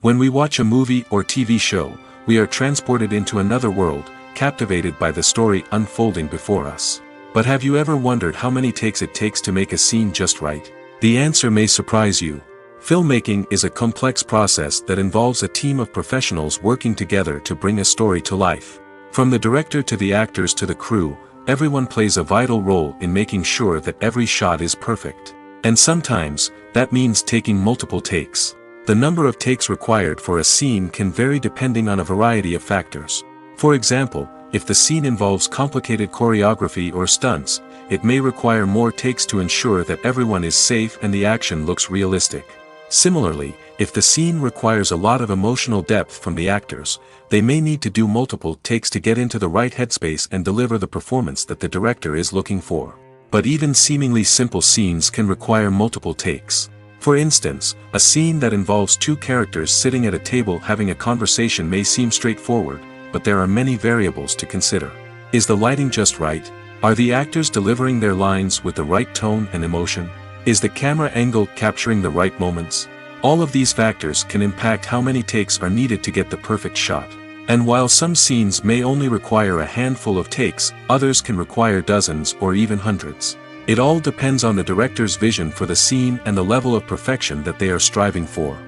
When we watch a movie or TV show, we are transported into another world, captivated by the story unfolding before us. But have you ever wondered how many takes it takes to make a scene just right? The answer may surprise you. Filmmaking is a complex process that involves a team of professionals working together to bring a story to life. From the director to the actors to the crew, everyone plays a vital role in making sure that every shot is perfect. And sometimes, that means taking multiple takes. The number of takes required for a scene can vary depending on a variety of factors. For example, if the scene involves complicated choreography or stunts, it may require more takes to ensure that everyone is safe and the action looks realistic. Similarly, if the scene requires a lot of emotional depth from the actors, they may need to do multiple takes to get into the right headspace and deliver the performance that the director is looking for. But even seemingly simple scenes can require multiple takes. For instance, a scene that involves two characters sitting at a table having a conversation may seem straightforward, but there are many variables to consider. Is the lighting just right? Are the actors delivering their lines with the right tone and emotion? Is the camera angle capturing the right moments? All of these factors can impact how many takes are needed to get the perfect shot. And while some scenes may only require a handful of takes, others can require dozens or even hundreds. It all depends on the director's vision for the scene and the level of perfection that they are striving for.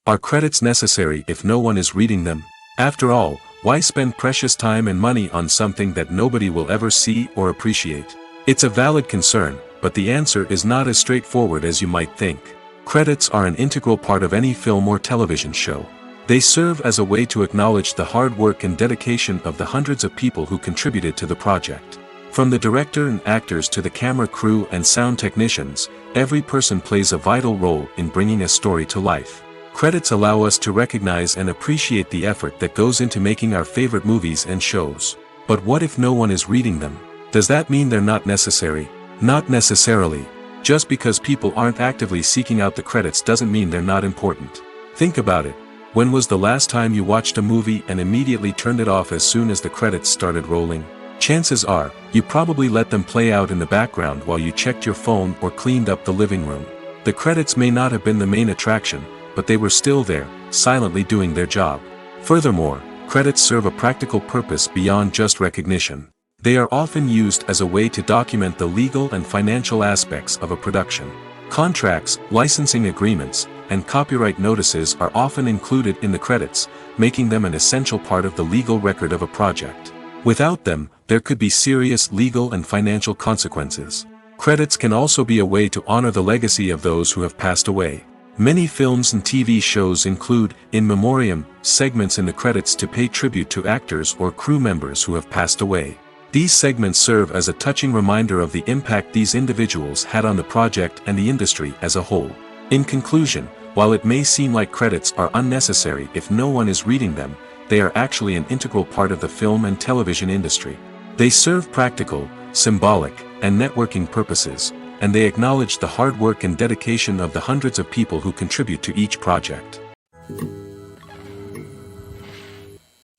Are credits necessary if no one is reading them? After all, why spend precious time and money on something that nobody will ever see or appreciate? It's a valid concern, but the answer is not as straightforward as you might think. Credits are an integral part of any film or television show. They serve as a way to acknowledge the hard work and dedication of the hundreds of people who contributed to the project. From the director and actors to the camera crew and sound technicians, every person plays a vital role in bringing a story to life. Credits allow us to recognize and appreciate the effort that goes into making our favorite movies and shows. But what if no one is reading them? Does that mean they're not necessary? Not necessarily. Just because people aren't actively seeking out the credits doesn't mean they're not important. Think about it. When was the last time you watched a movie and immediately turned it off as soon as the credits started rolling? Chances are, you probably let them play out in the background while you checked your phone or cleaned up the living room. The credits may not have been the main attraction, but they were still there, silently doing their job. Furthermore, credits serve a practical purpose beyond just recognition. They are often used as a way to document the legal and financial aspects of a production. Contracts, licensing agreements, and copyright notices are often included in the credits, making them an essential part of the legal record of a project. Without them, there could be serious legal and financial consequences. Credits can also be a way to honor the legacy of those who have passed away. Many films and TV shows include, in memoriam, segments in the credits to pay tribute to actors or crew members who have passed away. These segments serve as a touching reminder of the impact these individuals had on the project and the industry as a whole. In conclusion, while it may seem like credits are unnecessary if no one is reading them, they are actually an integral part of the film and television industry. They serve practical, symbolic, and networking purposes, and they acknowledge the hard work and dedication of the hundreds of people who contribute to each project.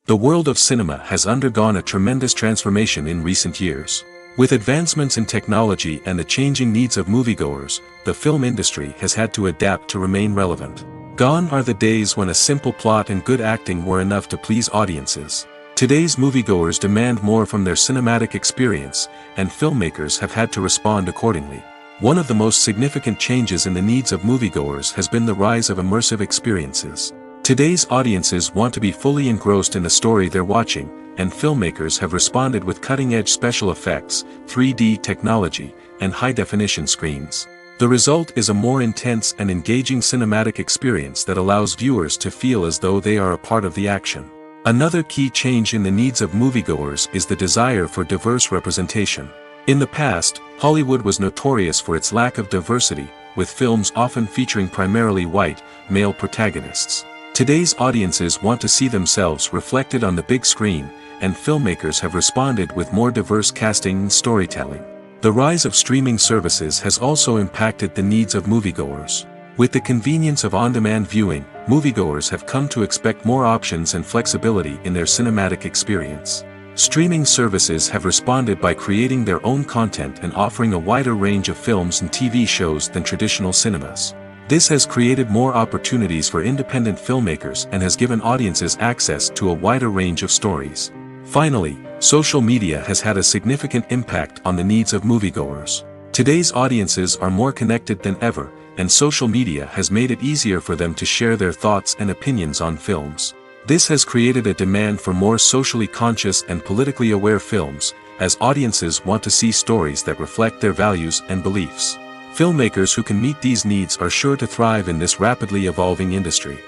The world of cinema has undergone a tremendous transformation in recent years. With advancements in technology and the changing needs of moviegoers, the film industry has had to adapt to remain relevant. Gone are the days when a simple plot and good acting were enough to please audiences. Today's moviegoers demand more from their cinematic experience, and filmmakers have had to respond accordingly. One of the most significant changes in the needs of moviegoers has been the rise of immersive experiences. Today's audiences want to be fully engrossed in the story they're watching, and filmmakers have responded with cutting-edge special effects, 3D technology, and high-definition screens. The result is a more intense and engaging cinematic experience that allows viewers to feel as though they are a part of the action. Another key change in the needs of moviegoers is the desire for diverse representation. In the past, Hollywood was notorious for its lack of diversity, with films often featuring primarily white, male protagonists. Today's audiences want to see themselves reflected on the big screen, and filmmakers have responded with more diverse casting and storytelling. The rise of streaming services has also impacted the needs of moviegoers. With the convenience of on-demand viewing, moviegoers have come to expect more options and flexibility in their cinematic experience. Streaming services have responded by creating their own content and offering a wider range of films and TV shows than traditional cinemas. This has created more opportunities for independent filmmakers and has given audiences access to a wider range of stories. Finally, social media has had a significant impact on the needs of moviegoers. Today's audiences are more connected than ever, and social media has made it easier for them to share their thoughts and opinions on films. This has created a demand for more socially conscious and politically aware films, as audiences want to see stories that reflect their values and beliefs. Filmmakers who can meet these needs are sure to thrive in this rapidly evolving industry.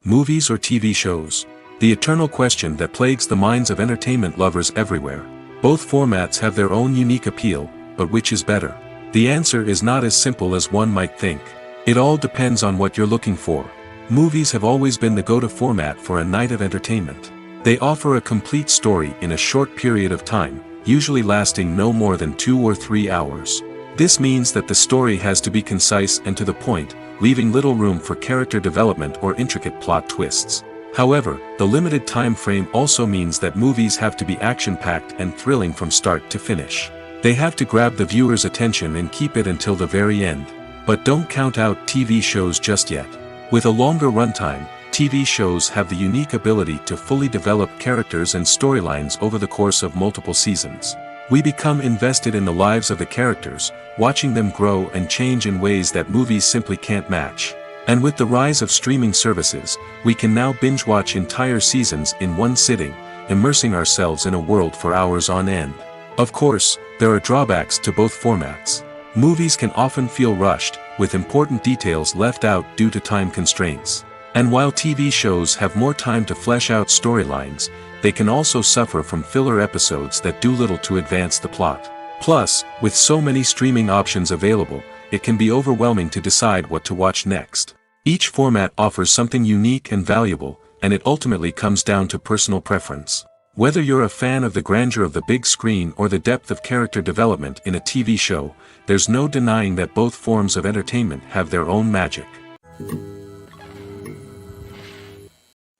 Movies or TV shows? The eternal question that plagues the minds of entertainment lovers everywhere. Both formats have their own unique appeal, but which is better? The answer is not as simple as one might think. It all depends on what you're looking for. Movies have always been the go-to format for a night of entertainment. They offer a complete story in a short period of time, usually lasting no more than 2 or 3 hours. This means that the story has to be concise and to the point, leaving little room for character development or intricate plot twists. However, the limited time frame also means that movies have to be action-packed and thrilling from start to finish. They have to grab the viewer's attention and keep it until the very end. But don't count out TV shows just yet. With a longer runtime, TV shows have the unique ability to fully develop characters and storylines over the course of multiple seasons. We become invested in the lives of the characters, watching them grow and change in ways that movies simply can't match. And with the rise of streaming services, we can now binge-watch entire seasons in one sitting, immersing ourselves in a world for hours on end. Of course, there are drawbacks to both formats. Movies can often feel rushed, with important details left out due to time constraints. And while TV shows have more time to flesh out storylines, they can also suffer from filler episodes that do little to advance the plot. Plus, with so many streaming options available, it can be overwhelming to decide what to watch next. Each format offers something unique and valuable, and it ultimately comes down to personal preference. Whether you're a fan of the grandeur of the big screen or the depth of character development in a TV show, there's no denying that both forms of entertainment have their own magic.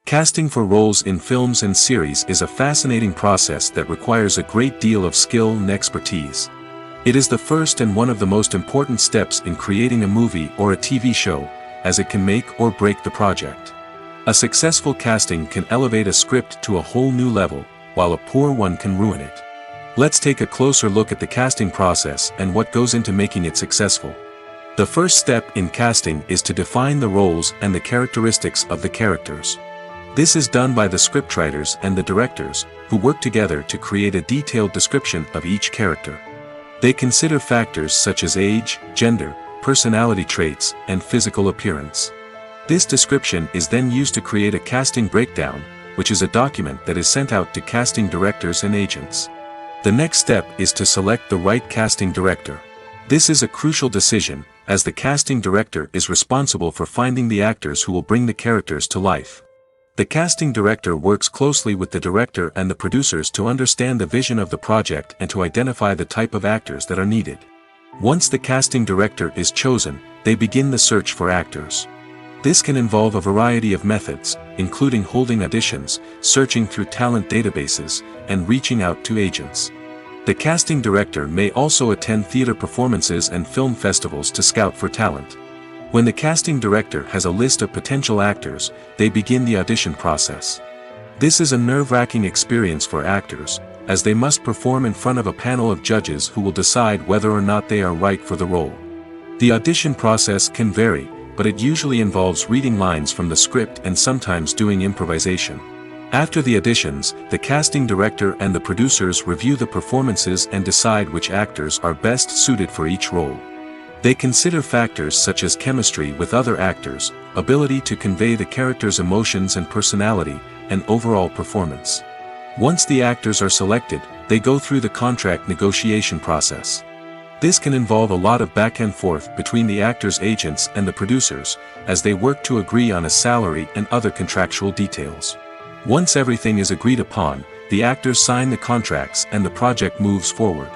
Casting for roles in films and series is a fascinating process that requires a great deal of skill and expertise. It is the first and one of the most important steps in creating a movie or a TV show, as it can make or break the project. A successful casting can elevate a script to a whole new level, while a poor one can ruin it. Let's take a closer look at the casting process and what goes into making it successful. The first step in casting is to define the roles and the characteristics of the characters. This is done by the scriptwriters and the directors, who work together to create a detailed description of each character. They consider factors such as age, gender, personality traits, and physical appearance. This description is then used to create a casting breakdown, which is a document that is sent out to casting directors and agents. The next step is to select the right casting director. This is a crucial decision, as the casting director is responsible for finding the actors who will bring the characters to life. The casting director works closely with the director and the producers to understand the vision of the project and to identify the type of actors that are needed. Once the casting director is chosen, they begin the search for actors. This can involve a variety of methods, including holding auditions, searching through talent databases, and reaching out to agents. The casting director may also attend theater performances and film festivals to scout for talent. When the casting director has a list of potential actors, they begin the audition process. This is a nerve-wracking experience for actors, as they must perform in front of a panel of judges who will decide whether or not they are right for the role. The audition process can vary, but it usually involves reading lines from the script and sometimes doing improvisation. After the auditions, the casting director and the producers review the performances and decide which actors are best suited for each role. They consider factors such as chemistry with other actors, ability to convey the character's emotions and personality, and overall performance. Once the actors are selected, they go through the contract negotiation process. This can involve a lot of back and forth between the actors' agents and the producers, as they work to agree on a salary and other contractual details. Once everything is agreed upon, the actors sign the contracts and the project moves forward.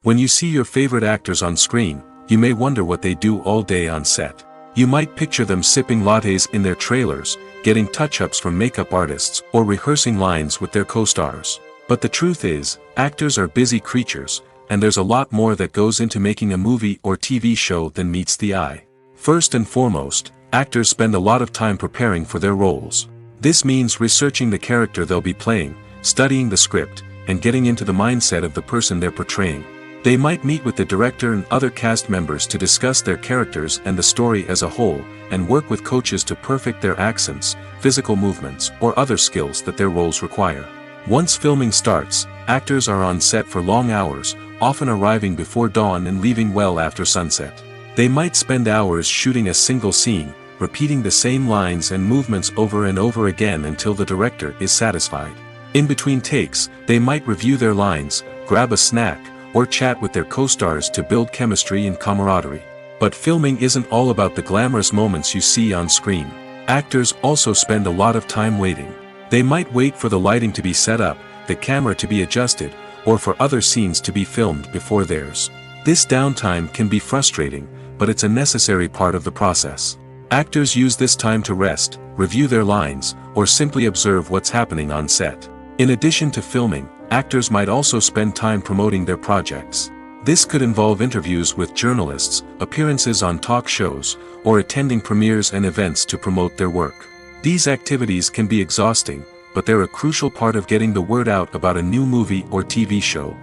When you see your favorite actors on screen, you may wonder what they do all day on set. You might picture them sipping lattes in their trailers, getting touch-ups from makeup artists, or rehearsing lines with their co-stars. But the truth is, actors are busy creatures, and there's a lot more that goes into making a movie or TV show than meets the eye. First and foremost, actors spend a lot of time preparing for their roles. This means researching the character they'll be playing, studying the script, and getting into the mindset of the person they're portraying. They might meet with the director and other cast members to discuss their characters and the story as a whole, and work with coaches to perfect their accents, physical movements, or other skills that their roles require. Once filming starts, actors are on set for long hours, often arriving before dawn and leaving well after sunset. They might spend hours shooting a single scene, repeating the same lines and movements over and over again until the director is satisfied. In between takes, they might review their lines, grab a snack, or chat with their co-stars to build chemistry and camaraderie. But filming isn't all about the glamorous moments you see on screen. Actors also spend a lot of time waiting. They might wait for the lighting to be set up, the camera to be adjusted, or for other scenes to be filmed before theirs. This downtime can be frustrating, but it's a necessary part of the process. Actors use this time to rest, review their lines, or simply observe what's happening on set. In addition to filming, actors might also spend time promoting their projects. This could involve interviews with journalists, appearances on talk shows, or attending premieres and events to promote their work. These activities can be exhausting, but they're a crucial part of getting the word out about a new movie or TV show.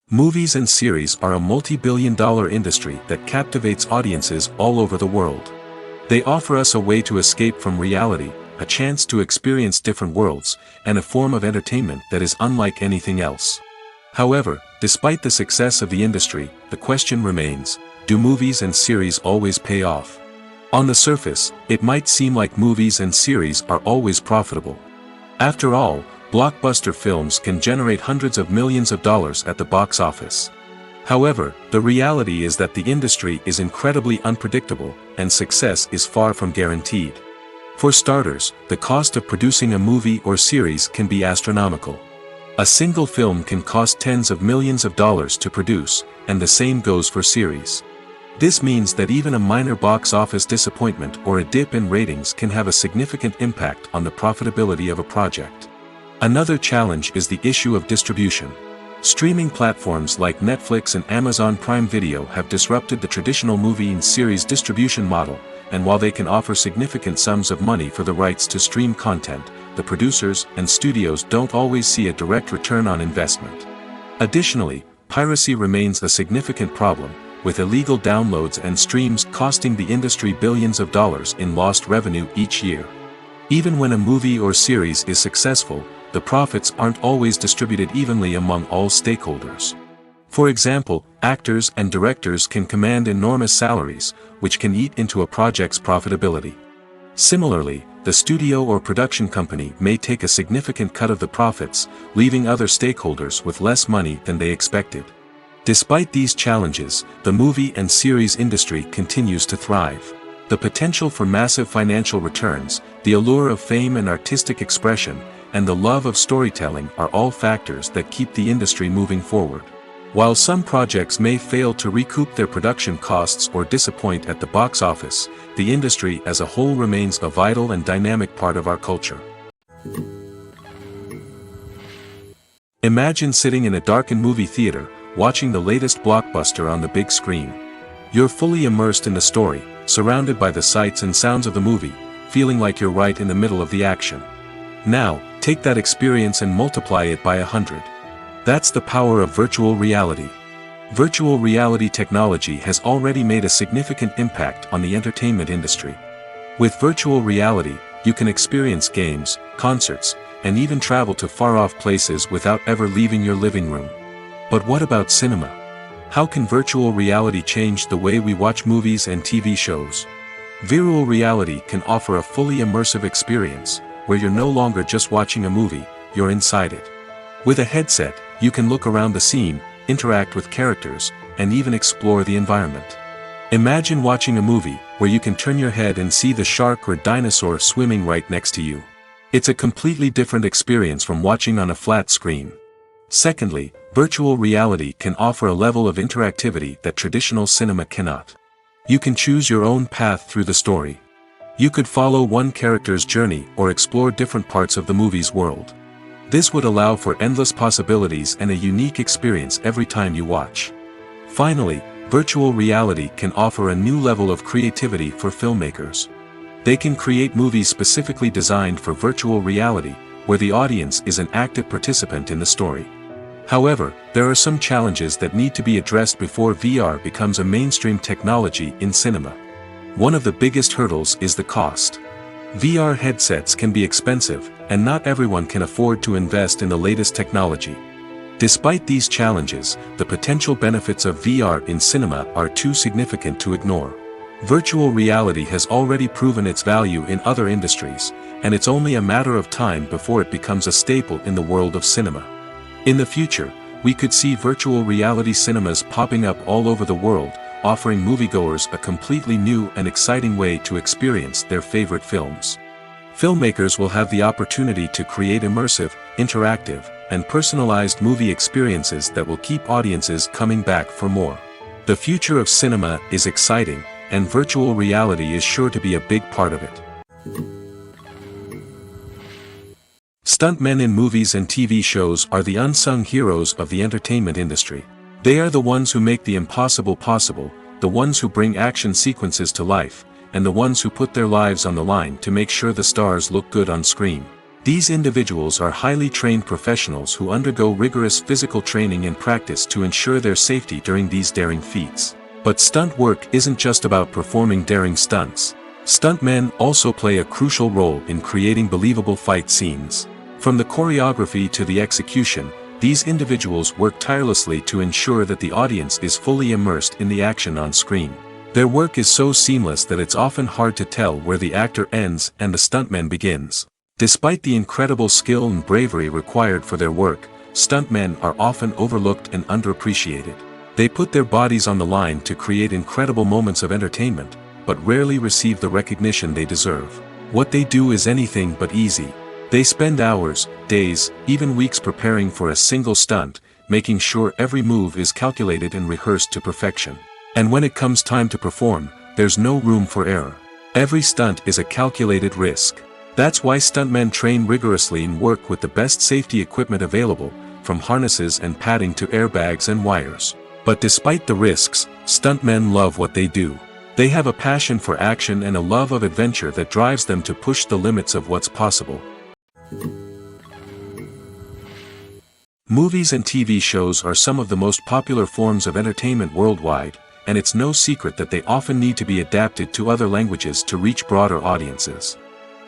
Movies and series are a multi-billion-dollar industry that captivates audiences all over the world. They offer us a way to escape from reality, a chance to experience different worlds, and a form of entertainment that is unlike anything else. However, despite the success of the industry, the question remains, do movies and series always pay off? On the surface, it might seem like movies and series are always profitable. After all, blockbuster films can generate hundreds of millions of dollars at the box office. However, the reality is that the industry is incredibly unpredictable, and success is far from guaranteed. For starters, the cost of producing a movie or series can be astronomical. A single film can cost tens of millions of dollars to produce, and the same goes for series. This means that even a minor box office disappointment or a dip in ratings can have a significant impact on the profitability of a project. Another challenge is the issue of distribution. Streaming platforms like Netflix and Amazon Prime Video have disrupted the traditional movie and series distribution model, and while they can offer significant sums of money for the rights to stream content, the producers and studios don't always see a direct return on investment. Additionally, piracy remains a significant problem, with illegal downloads and streams costing the industry billions of dollars in lost revenue each year. Even when a movie or series is successful, the profits aren't always distributed evenly among all stakeholders. For example, actors and directors can command enormous salaries, which can eat into a project's profitability. Similarly, the studio or production company may take a significant cut of the profits, leaving other stakeholders with less money than they expected. Despite these challenges, the movie and series industry continues to thrive. The potential for massive financial returns, the allure of fame and artistic expression, and the love of storytelling are all factors that keep the industry moving forward. While some projects may fail to recoup their production costs or disappoint at the box office, the industry as a whole remains a vital and dynamic part of our culture. Imagine sitting in a darkened movie theater, watching the latest blockbuster on the big screen. You're fully immersed in the story, surrounded by the sights and sounds of the movie, feeling like you're right in the middle of the action. Now, take that experience and multiply it by 100. That's the power of virtual reality. Virtual reality technology has already made a significant impact on the entertainment industry. With virtual reality, you can experience games, concerts, and even travel to far-off places without ever leaving your living room. But what about cinema? How can virtual reality change the way we watch movies and TV shows? Virtual reality can offer a fully immersive experience, where you're no longer just watching a movie, you're inside it. With a headset, you can look around the scene, interact with characters, and even explore the environment. Imagine watching a movie, where you can turn your head and see the shark or dinosaur swimming right next to you. It's a completely different experience from watching on a flat screen. Secondly, virtual reality can offer a level of interactivity that traditional cinema cannot. You can choose your own path through the story. You could follow one character's journey or explore different parts of the movie's world. This would allow for endless possibilities and a unique experience every time you watch. Finally, virtual reality can offer a new level of creativity for filmmakers. They can create movies specifically designed for virtual reality, where the audience is an active participant in the story. However, there are some challenges that need to be addressed before VR becomes a mainstream technology in cinema. One of the biggest hurdles is the cost. VR headsets can be expensive, and not everyone can afford to invest in the latest technology. Despite these challenges, the potential benefits of VR in cinema are too significant to ignore. Virtual reality has already proven its value in other industries, and it's only a matter of time before it becomes a staple in the world of cinema. In the future, we could see virtual reality cinemas popping up all over the world, offering moviegoers a completely new and exciting way to experience their favorite films. Filmmakers will have the opportunity to create immersive, interactive, and personalized movie experiences that will keep audiences coming back for more. The future of cinema is exciting, and virtual reality is sure to be a big part of it. Stuntmen in movies and TV shows are the unsung heroes of the entertainment industry. They are the ones who make the impossible possible, the ones who bring action sequences to life, and the ones who put their lives on the line to make sure the stars look good on screen. These individuals are highly trained professionals who undergo rigorous physical training and practice to ensure their safety during these daring feats. But stunt work isn't just about performing daring stunts. Stuntmen also play a crucial role in creating believable fight scenes. From the choreography to the execution, these individuals work tirelessly to ensure that the audience is fully immersed in the action on screen. Their work is so seamless that it's often hard to tell where the actor ends and the stuntman begins. Despite the incredible skill and bravery required for their work, stuntmen are often overlooked and underappreciated. They put their bodies on the line to create incredible moments of entertainment, but rarely receive the recognition they deserve. What they do is anything but easy. They spend hours, days, even weeks preparing for a single stunt, making sure every move is calculated and rehearsed to perfection. And when it comes time to perform, there's no room for error. Every stunt is a calculated risk. That's why stuntmen train rigorously and work with the best safety equipment available, from harnesses and padding to airbags and wires. But despite the risks, stuntmen love what they do. They have a passion for action and a love of adventure that drives them to push the limits of what's possible. Movies and TV shows are some of the most popular forms of entertainment worldwide, and it's no secret that they often need to be adapted to other languages to reach broader audiences.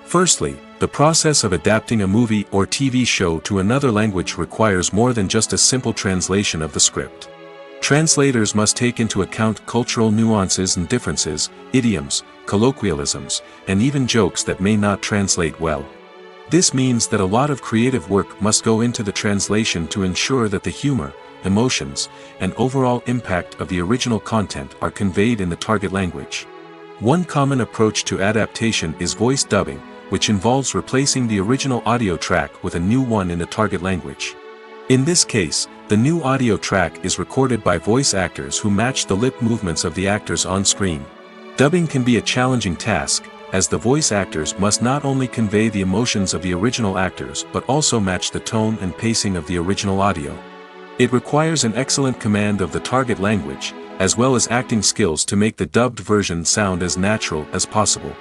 Firstly, the process of adapting a movie or TV show to another language requires more than just a simple translation of the script. Translators must take into account cultural nuances and differences, idioms, colloquialisms, and even jokes that may not translate well. This means that a lot of creative work must go into the translation to ensure that the humor, emotions, and overall impact of the original content are conveyed in the target language. One common approach to adaptation is voice dubbing, which involves replacing the original audio track with a new one in the target language. In this case, the new audio track is recorded by voice actors who match the lip movements of the actors on screen. Dubbing can be a challenging task, as the voice actors must not only convey the emotions of the original actors but also match the tone and pacing of the original audio. It requires an excellent command of the target language, as well as acting skills to make the dubbed version sound as natural as possible.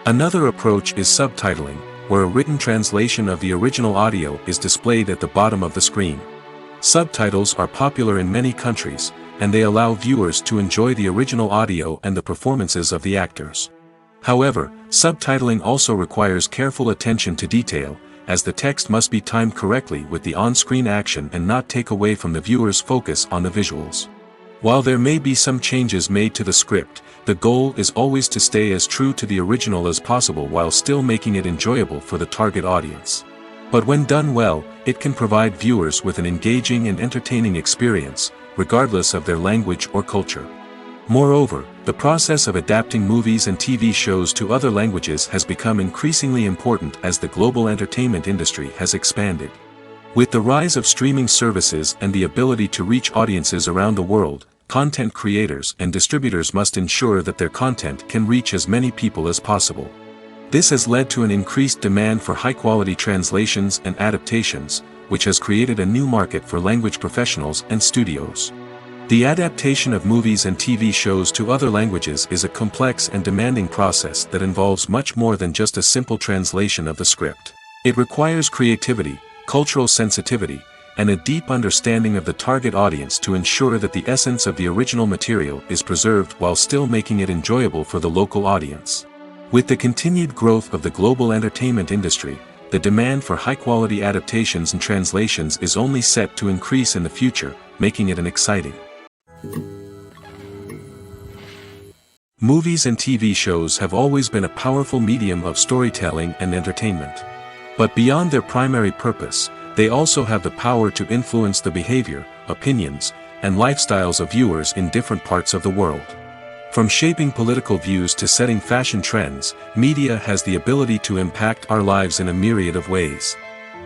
Another approach is subtitling, where a written translation of the original audio is displayed at the bottom of the screen. Subtitles are popular in many countries, and they allow viewers to enjoy the original audio and the performances of the actors. However, subtitling also requires careful attention to detail, as the text must be timed correctly with the on-screen action and not take away from the viewer's focus on the visuals. While there may be some changes made to the script, the goal is always to stay as true to the original as possible while still making it enjoyable for the target audience. But when done well, it can provide viewers with an engaging and entertaining experience, regardless of their language or culture. Moreover, the process of adapting movies and TV shows to other languages has become increasingly important as the global entertainment industry has expanded. With the rise of streaming services and the ability to reach audiences around the world, content creators and distributors must ensure that their content can reach as many people as possible. This has led to an increased demand for high-quality translations and adaptations, which has created a new market for language professionals and studios. The adaptation of movies and TV shows to other languages is a complex and demanding process that involves much more than just a simple translation of the script. It requires creativity, cultural sensitivity, and a deep understanding of the target audience to ensure that the essence of the original material is preserved while still making it enjoyable for the local audience. With the continued growth of the global entertainment industry, the demand for high-quality adaptations and translations is only set to increase in the future, making it an exciting. Movies and TV shows have always been a powerful medium of storytelling and entertainment. But beyond their primary purpose, they also have the power to influence the behavior, opinions, and lifestyles of viewers in different parts of the world. From shaping political views to setting fashion trends, media has the ability to impact our lives in a myriad of ways.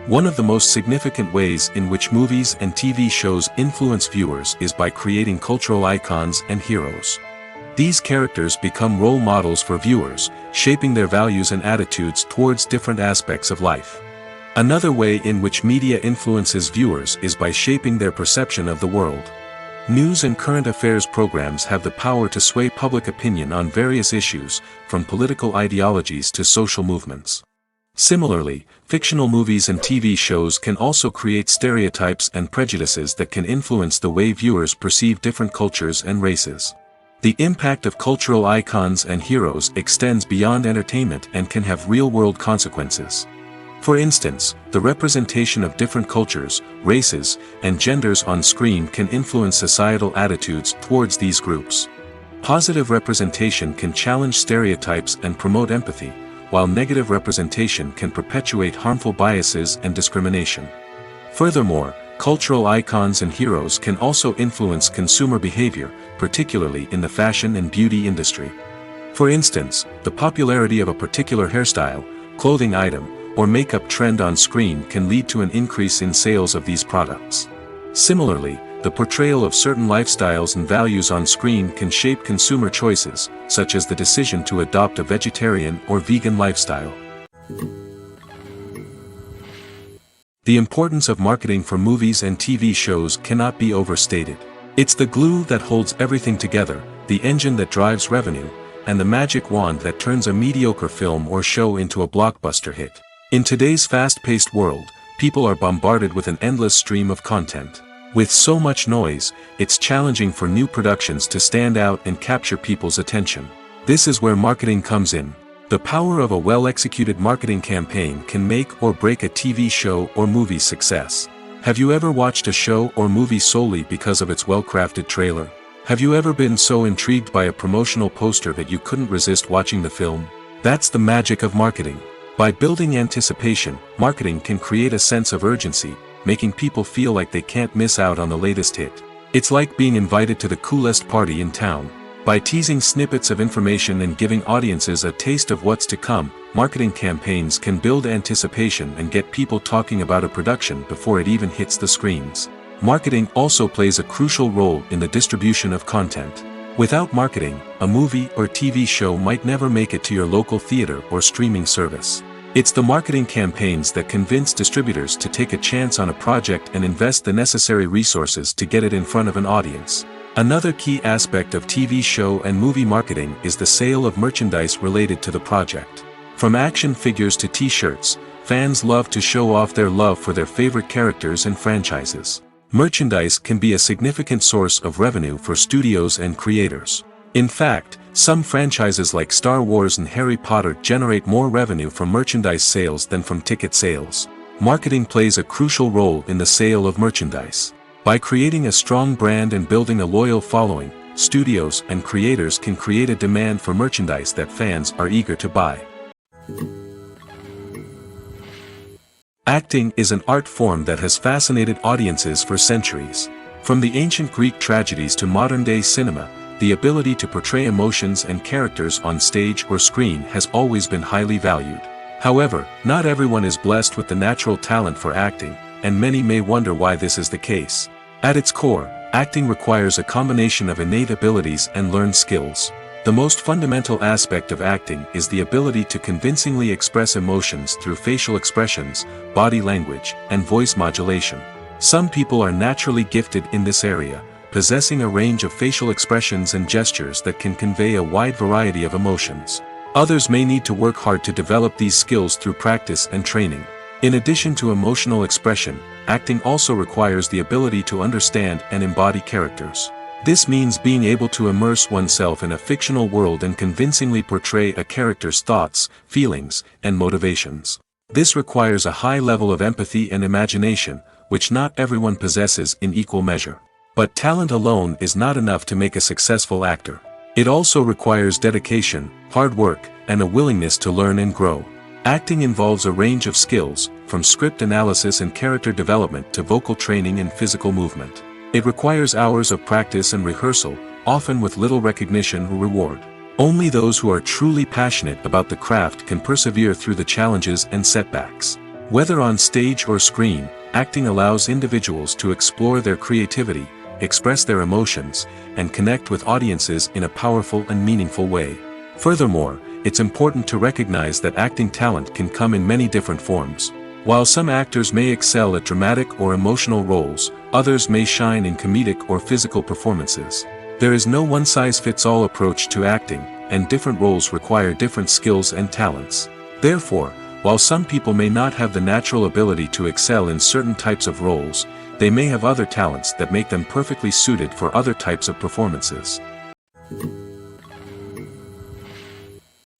One of the most significant ways in which movies and TV shows influence viewers is by creating cultural icons and heroes. These characters become role models for viewers, shaping their values and attitudes towards different aspects of life. Another way in which media influences viewers is by shaping their perception of the world. News and current affairs programs have the power to sway public opinion on various issues, from political ideologies to social movements. Similarly, fictional movies and TV shows can also create stereotypes and prejudices that can influence the way viewers perceive different cultures and races. The impact of cultural icons and heroes extends beyond entertainment and can have real-world consequences. For instance, the representation of different cultures, races, and genders on screen can influence societal attitudes towards these groups. Positive representation can challenge stereotypes and promote empathy, while negative representation can perpetuate harmful biases and discrimination. Furthermore, cultural icons and heroes can also influence consumer behavior, particularly in the fashion and beauty industry. For instance, the popularity of a particular hairstyle, clothing item, or makeup trend on screen can lead to an increase in sales of these products. Similarly, the portrayal of certain lifestyles and values on screen can shape consumer choices, such as the decision to adopt a vegetarian or vegan lifestyle. The importance of marketing for movies and TV shows cannot be overstated. It's the glue that holds everything together, the engine that drives revenue, and the magic wand that turns a mediocre film or show into a blockbuster hit. In today's fast-paced world, people are bombarded with an endless stream of content. With so much noise, it's challenging for new productions to stand out and capture people's attention. This is where marketing comes in. The power of a well-executed marketing campaign can make or break a TV show or movie's success. Have you ever watched a show or movie solely because of its well-crafted trailer? Have you ever been so intrigued by a promotional poster that you couldn't resist watching the film? That's the magic of marketing. By building anticipation, marketing can create a sense of urgency, making people feel like they can't miss out on the latest hit. It's like being invited to the coolest party in town. By teasing snippets of information and giving audiences a taste of what's to come, marketing campaigns can build anticipation and get people talking about a production before it even hits the screens. Marketing also plays a crucial role in the distribution of content. Without marketing, a movie or TV show might never make it to your local theater or streaming service. It's the marketing campaigns that convince distributors to take a chance on a project and invest the necessary resources to get it in front of an audience. Another key aspect of TV show and movie marketing is the sale of merchandise related to the project. From action figures to t-shirts, fans love to show off their love for their favorite characters and franchises. Merchandise can be a significant source of revenue for studios and creators. In fact, some franchises like Star Wars and Harry Potter generate more revenue from merchandise sales than from ticket sales. Marketing plays a crucial role in the sale of merchandise. By creating a strong brand and building a loyal following, studios and creators can create a demand for merchandise that fans are eager to buy. Acting is an art form that has fascinated audiences for centuries. From the ancient Greek tragedies to modern-day cinema, the ability to portray emotions and characters on stage or screen has always been highly valued. However, not everyone is blessed with the natural talent for acting, and many may wonder why this is the case. At its core, acting requires a combination of innate abilities and learned skills. The most fundamental aspect of acting is the ability to convincingly express emotions through facial expressions, body language, and voice modulation. Some people are naturally gifted in this area, possessing a range of facial expressions and gestures that can convey a wide variety of emotions. Others may need to work hard to develop these skills through practice and training. In addition to emotional expression, acting also requires the ability to understand and embody characters. This means being able to immerse oneself in a fictional world and convincingly portray a character's thoughts, feelings, and motivations. This requires a high level of empathy and imagination, which not everyone possesses in equal measure. But talent alone is not enough to make a successful actor. It also requires dedication, hard work, and a willingness to learn and grow. Acting involves a range of skills, from script analysis and character development to vocal training and physical movement. It requires hours of practice and rehearsal, often with little recognition or reward. Only those who are truly passionate about the craft can persevere through the challenges and setbacks. Whether on stage or screen, acting allows individuals to explore their creativity, express their emotions, and connect with audiences in a powerful and meaningful way. Furthermore, it's important to recognize that acting talent can come in many different forms. While some actors may excel at dramatic or emotional roles, others may shine in comedic or physical performances. There is no one-size-fits-all approach to acting, and different roles require different skills and talents. Therefore, while some people may not have the natural ability to excel in certain types of roles, they may have other talents that make them perfectly suited for other types of performances.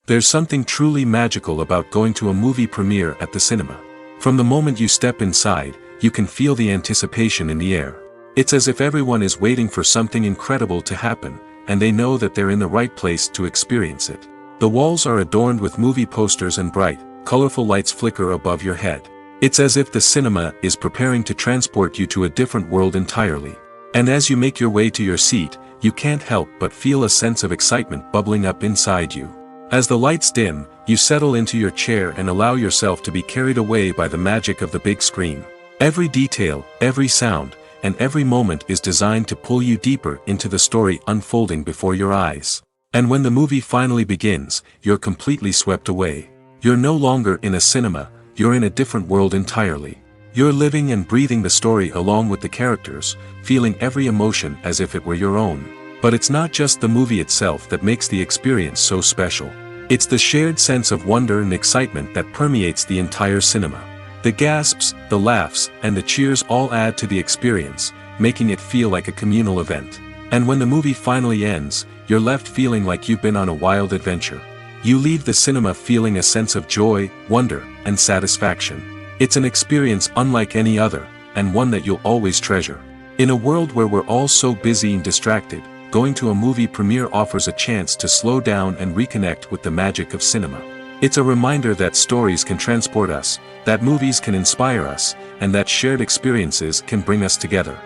There's something truly magical about going to a movie premiere at the cinema. From the moment you step inside, you can feel the anticipation in the air. It's as if everyone is waiting for something incredible to happen, and they know that they're in the right place to experience it. The walls are adorned with movie posters and bright, colorful lights flicker above your head. It's as if the cinema is preparing to transport you to a different world entirely. And as you make your way to your seat, you can't help but feel a sense of excitement bubbling up inside you. As the lights dim, you settle into your chair and allow yourself to be carried away by the magic of the big screen. Every detail, every sound, and every moment is designed to pull you deeper into the story unfolding before your eyes. And when the movie finally begins, you're completely swept away. You're no longer in a cinema, you're in a different world entirely. You're living and breathing the story along with the characters, feeling every emotion as if it were your own. But it's not just the movie itself that makes the experience so special. It's the shared sense of wonder and excitement that permeates the entire cinema. The gasps, the laughs, and the cheers all add to the experience, making it feel like a communal event. And when the movie finally ends, you're left feeling like you've been on a wild adventure. You leave the cinema feeling a sense of joy, wonder, and satisfaction. It's an experience unlike any other, and one that you'll always treasure. In a world where we're all so busy and distracted, going to a movie premiere offers a chance to slow down and reconnect with the magic of cinema. It's a reminder that stories can transport us, that movies can inspire us, and that shared experiences can bring us together.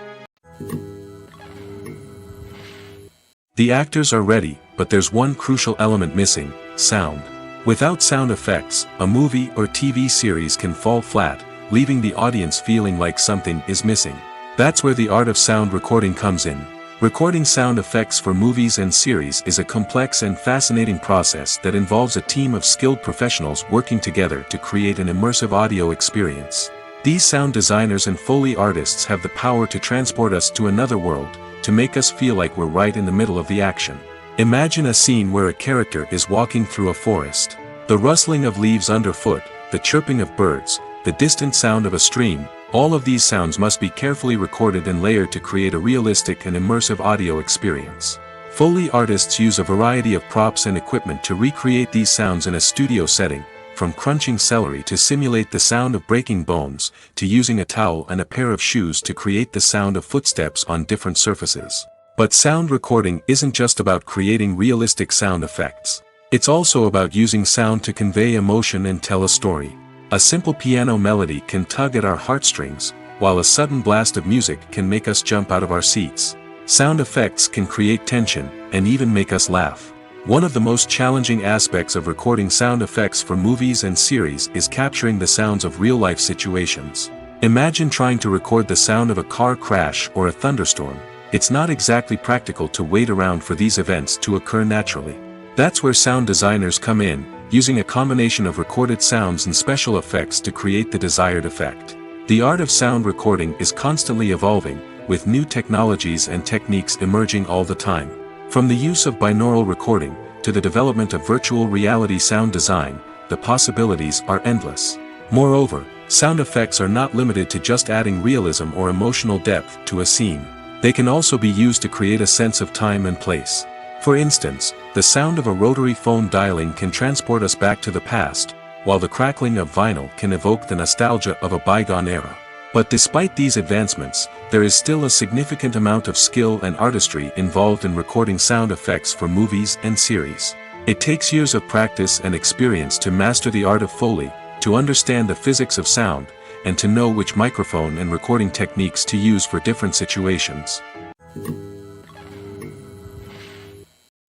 The actors are ready, but there's one crucial element missing: sound. Without sound effects, a movie or TV series can fall flat, leaving the audience feeling like something is missing. That's where the art of sound recording comes in. Recording sound effects for movies and series is a complex and fascinating process that involves a team of skilled professionals working together to create an immersive audio experience. These sound designers and Foley artists have the power to transport us to another world, to make us feel like we're right in the middle of the action. Imagine a scene where a character is walking through a forest. The rustling of leaves underfoot, the chirping of birds, the distant sound of a stream, all of these sounds must be carefully recorded and layered to create a realistic and immersive audio experience. Foley artists use a variety of props and equipment to recreate these sounds in a studio setting, from crunching celery to simulate the sound of breaking bones, to using a towel and a pair of shoes to create the sound of footsteps on different surfaces. But sound recording isn't just about creating realistic sound effects. It's also about using sound to convey emotion and tell a story. A simple piano melody can tug at our heartstrings, while a sudden blast of music can make us jump out of our seats. Sound effects can create tension, and even make us laugh. One of the most challenging aspects of recording sound effects for movies and series is capturing the sounds of real-life situations. Imagine trying to record the sound of a car crash or a thunderstorm. It's not exactly practical to wait around for these events to occur naturally. That's where sound designers come in, using a combination of recorded sounds and special effects to create the desired effect. The art of sound recording is constantly evolving, with new technologies and techniques emerging all the time. From the use of binaural recording, to the development of virtual reality sound design, the possibilities are endless. Moreover, sound effects are not limited to just adding realism or emotional depth to a scene. They can also be used to create a sense of time and place. For instance, the sound of a rotary phone dialing can transport us back to the past, while the crackling of vinyl can evoke the nostalgia of a bygone era. But despite these advancements, there is still a significant amount of skill and artistry involved in recording sound effects for movies and series. It takes years of practice and experience to master the art of Foley, to understand the physics of sound, and to know which microphone and recording techniques to use for different situations.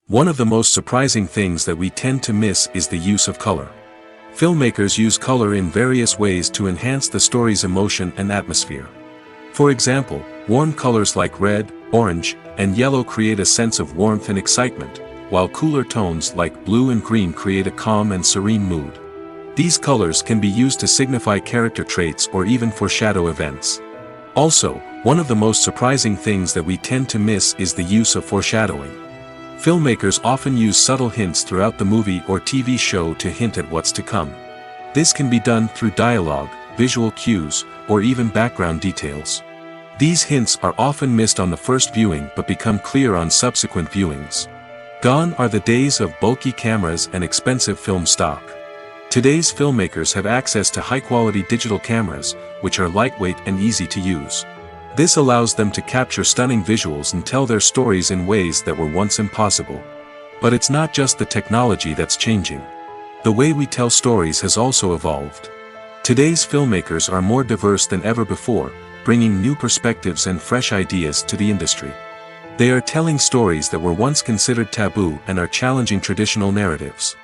One of the most surprising things that we tend to miss is the use of color. Filmmakers use color in various ways to enhance the story's emotion and atmosphere. For example, warm colors like red, orange, and yellow create a sense of warmth and excitement, while cooler tones like blue and green create a calm and serene mood. These colors can be used to signify character traits or even foreshadow events. Also, one of the most surprising things that we tend to miss is the use of foreshadowing. Filmmakers often use subtle hints throughout the movie or TV show to hint at what's to come. This can be done through dialogue, visual cues, or even background details. These hints are often missed on the first viewing but become clear on subsequent viewings. Gone are the days of bulky cameras and expensive film stock. Today's filmmakers have access to high-quality digital cameras, which are lightweight and easy to use. This allows them to capture stunning visuals and tell their stories in ways that were once impossible. But it's not just the technology that's changing. The way we tell stories has also evolved. Today's filmmakers are more diverse than ever before, bringing new perspectives and fresh ideas to the industry. They are telling stories that were once considered taboo and are challenging traditional narratives.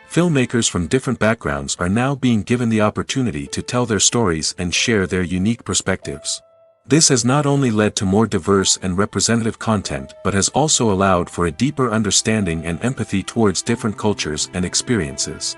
Filmmakers from different backgrounds are now being given the opportunity to tell their stories and share their unique perspectives. This has not only led to more diverse and representative content but has also allowed for a deeper understanding and empathy towards different cultures and experiences.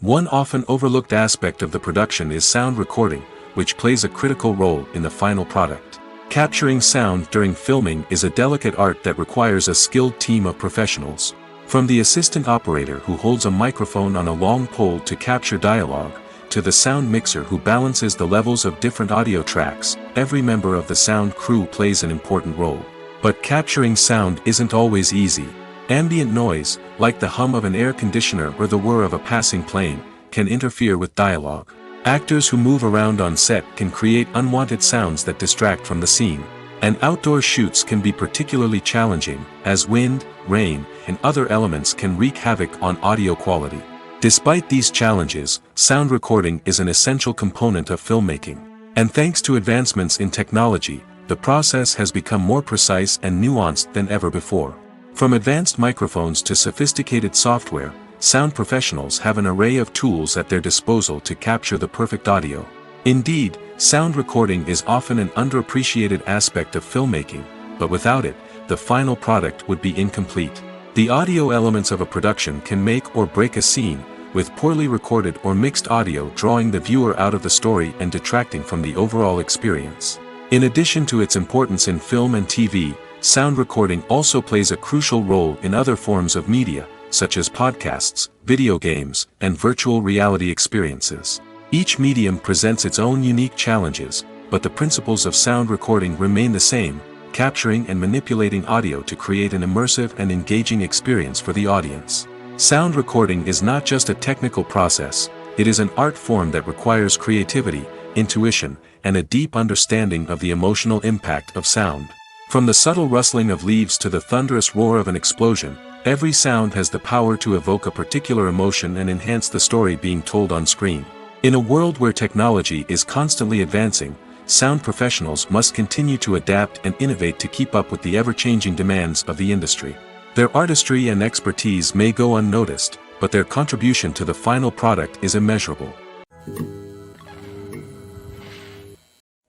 One often overlooked aspect of the production is sound recording, which plays a critical role in the final product. Capturing sound during filming is a delicate art that requires a skilled team of professionals. From the assistant operator who holds a microphone on a long pole to capture dialogue, to the sound mixer who balances the levels of different audio tracks, every member of the sound crew plays an important role. But capturing sound isn't always easy. Ambient noise, like the hum of an air conditioner or the whir of a passing plane, can interfere with dialogue. Actors who move around on set can create unwanted sounds that distract from the scene. And outdoor shoots can be particularly challenging, as wind, rain, and other elements can wreak havoc on audio quality. Despite these challenges, sound recording is an essential component of filmmaking. And thanks to advancements in technology, the process has become more precise and nuanced than ever before. From advanced microphones to sophisticated software, sound professionals have an array of tools at their disposal to capture the perfect audio. Indeed, sound recording is often an underappreciated aspect of filmmaking, but without it, the final product would be incomplete. The audio elements of a production can make or break a scene, with poorly recorded or mixed audio drawing the viewer out of the story and detracting from the overall experience. In addition to its importance in film and TV, sound recording also plays a crucial role in other forms of media, such as podcasts, video games, and virtual reality experiences. Each medium presents its own unique challenges, but the principles of sound recording remain the same, capturing and manipulating audio to create an immersive and engaging experience for the audience. Sound recording is not just a technical process, it is an art form that requires creativity, intuition, and a deep understanding of the emotional impact of sound. From the subtle rustling of leaves to the thunderous roar of an explosion, every sound has the power to evoke a particular emotion and enhance the story being told on screen. In a world where technology is constantly advancing, sound professionals must continue to adapt and innovate to keep up with the ever-changing demands of the industry. Their artistry and expertise may go unnoticed, but their contribution to the final product is immeasurable.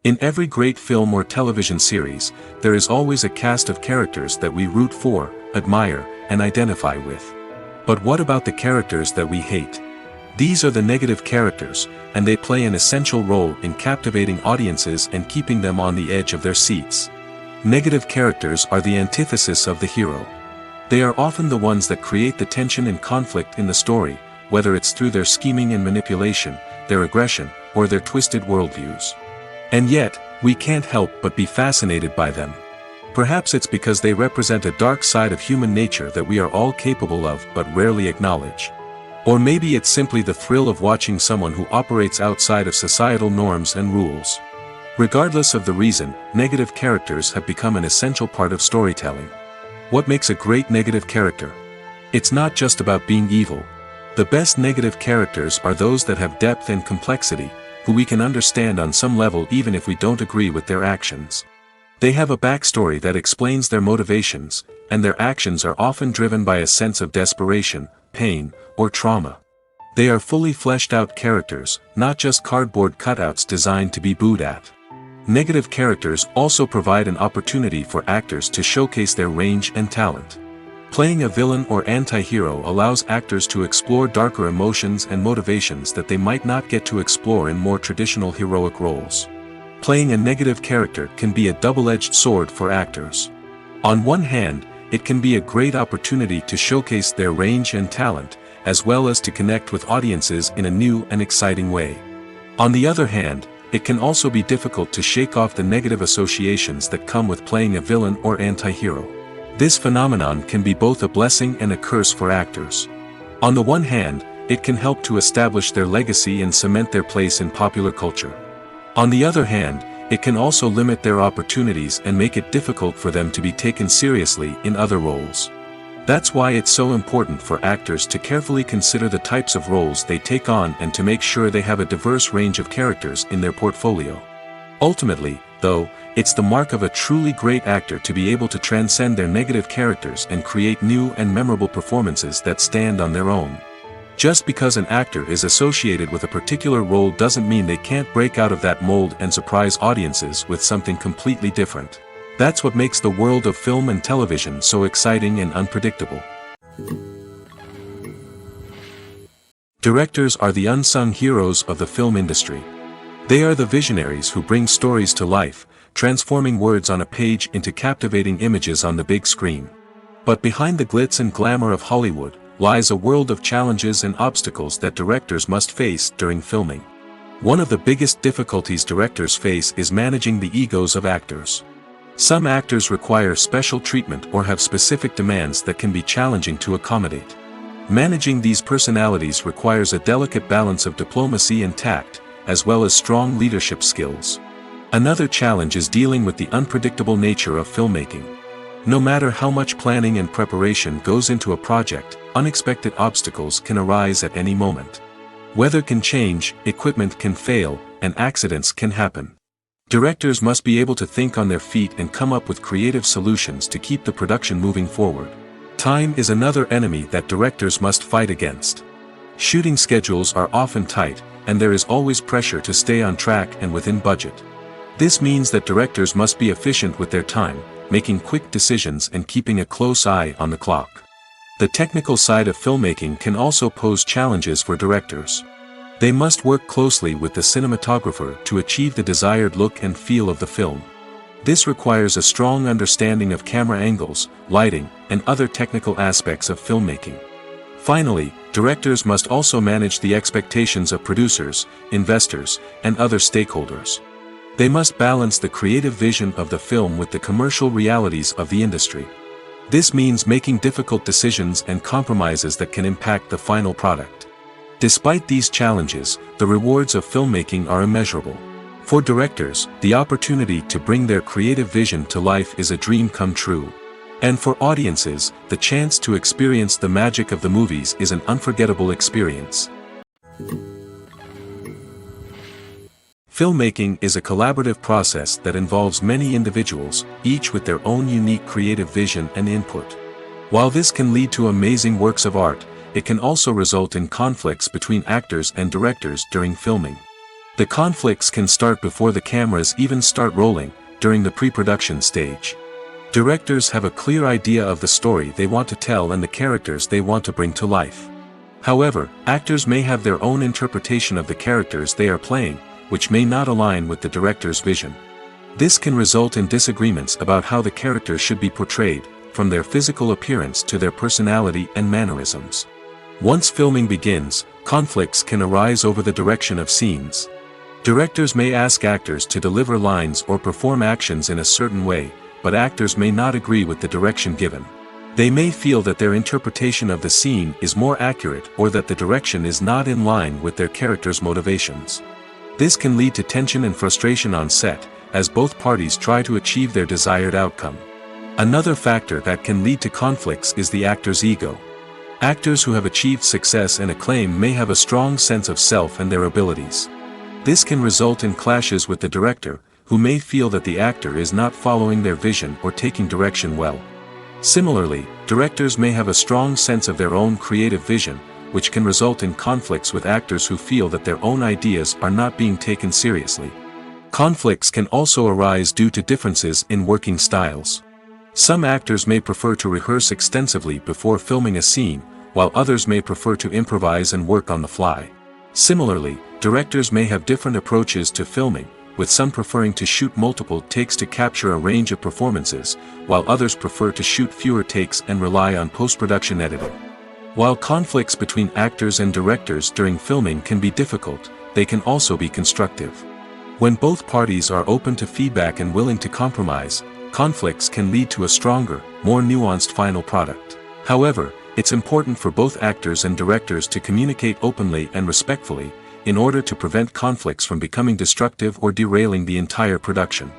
In every great film or television series, there is always a cast of characters that we root for, admire, and identify with. But what about the characters that we hate? These are the negative characters, and they play an essential role in captivating audiences and keeping them on the edge of their seats. Negative characters are the antithesis of the hero. They are often the ones that create the tension and conflict in the story, whether it's through their scheming and manipulation, their aggression, or their twisted worldviews. And yet, we can't help but be fascinated by them. Perhaps it's because they represent a dark side of human nature that we are all capable of but rarely acknowledge. Or maybe it's simply the thrill of watching someone who operates outside of societal norms and rules. Regardless of the reason, negative characters have become an essential part of storytelling. What makes a great negative character? It's not just about being evil. The best negative characters are those that have depth and complexity, who we can understand on some level even if we don't agree with their actions. They have a backstory that explains their motivations, and their actions are often driven by a sense of desperation, pain, or trauma. They are fully fleshed out characters, not just cardboard cutouts designed to be booed at. Negative characters also provide an opportunity for actors to showcase their range and talent. Playing a villain or anti-hero allows actors to explore darker emotions and motivations that they might not get to explore in more traditional heroic roles. Playing a negative character can be a double-edged sword for actors. On one hand, it can be a great opportunity to showcase their range and talent, as well as to connect with audiences in a new and exciting way. On the other hand, it can also be difficult to shake off the negative associations that come with playing a villain or anti-hero. This phenomenon can be both a blessing and a curse for actors. On the one hand, it can help to establish their legacy and cement their place in popular culture. On the other hand, it can also limit their opportunities and make it difficult for them to be taken seriously in other roles. That's why it's so important for actors to carefully consider the types of roles they take on and to make sure they have a diverse range of characters in their portfolio. Ultimately, though, it's the mark of a truly great actor to be able to transcend their negative characters and create new and memorable performances that stand on their own. Just because an actor is associated with a particular role doesn't mean they can't break out of that mold and surprise audiences with something completely different. That's what makes the world of film and television so exciting and unpredictable. Directors are the unsung heroes of the film industry. They are the visionaries who bring stories to life, transforming words on a page into captivating images on the big screen. But behind the glitz and glamour of Hollywood lies a world of challenges and obstacles that directors must face during filming. One of the biggest difficulties directors face is managing the egos of actors. Some actors require special treatment or have specific demands that can be challenging to accommodate. Managing these personalities requires a delicate balance of diplomacy and tact, as well as strong leadership skills. Another challenge is dealing with the unpredictable nature of filmmaking. No matter how much planning and preparation goes into a project, unexpected obstacles can arise at any moment. Weather can change, equipment can fail, and accidents can happen. Directors must be able to think on their feet and come up with creative solutions to keep the production moving forward. Time is another enemy that directors must fight against. Shooting schedules are often tight, and there is always pressure to stay on track and within budget. This means that directors must be efficient with their time, making quick decisions and keeping a close eye on the clock. The technical side of filmmaking can also pose challenges for directors. They must work closely with the cinematographer to achieve the desired look and feel of the film. This requires a strong understanding of camera angles, lighting, and other technical aspects of filmmaking. Finally, directors must also manage the expectations of producers, investors, and other stakeholders. They must balance the creative vision of the film with the commercial realities of the industry. This means making difficult decisions and compromises that can impact the final product. Despite these challenges, the rewards of filmmaking are immeasurable. For directors, the opportunity to bring their creative vision to life is a dream come true. And for audiences, the chance to experience the magic of the movies is an unforgettable experience. Filmmaking is a collaborative process that involves many individuals, each with their own unique creative vision and input. While this can lead to amazing works of art, it can also result in conflicts between actors and directors during filming. The conflicts can start before the cameras even start rolling, during the pre-production stage. Directors have a clear idea of the story they want to tell and the characters they want to bring to life. However, actors may have their own interpretation of the characters they are playing, which may not align with the director's vision. This can result in disagreements about how the characters should be portrayed, from their physical appearance to their personality and mannerisms. Once filming begins, conflicts can arise over the direction of scenes. Directors may ask actors to deliver lines or perform actions in a certain way, but actors may not agree with the direction given. They may feel that their interpretation of the scene is more accurate or that the direction is not in line with their character's motivations. This can lead to tension and frustration on set, as both parties try to achieve their desired outcome. Another factor that can lead to conflicts is the actor's ego. Actors who have achieved success and acclaim may have a strong sense of self and their abilities. This can result in clashes with the director, who may feel that the actor is not following their vision or taking direction well. Similarly, directors may have a strong sense of their own creative vision, which can result in conflicts with actors who feel that their own ideas are not being taken seriously. Conflicts can also arise due to differences in working styles. Some actors may prefer to rehearse extensively before filming a scene, while others may prefer to improvise and work on the fly. Similarly, directors may have different approaches to filming, with some preferring to shoot multiple takes to capture a range of performances, while others prefer to shoot fewer takes and rely on post-production editing. While conflicts between actors and directors during filming can be difficult, they can also be constructive. When both parties are open to feedback and willing to compromise, conflicts can lead to a stronger, more nuanced final product. However, it's important for both actors and directors to communicate openly and respectfully, in order to prevent conflicts from becoming destructive or derailing the entire production.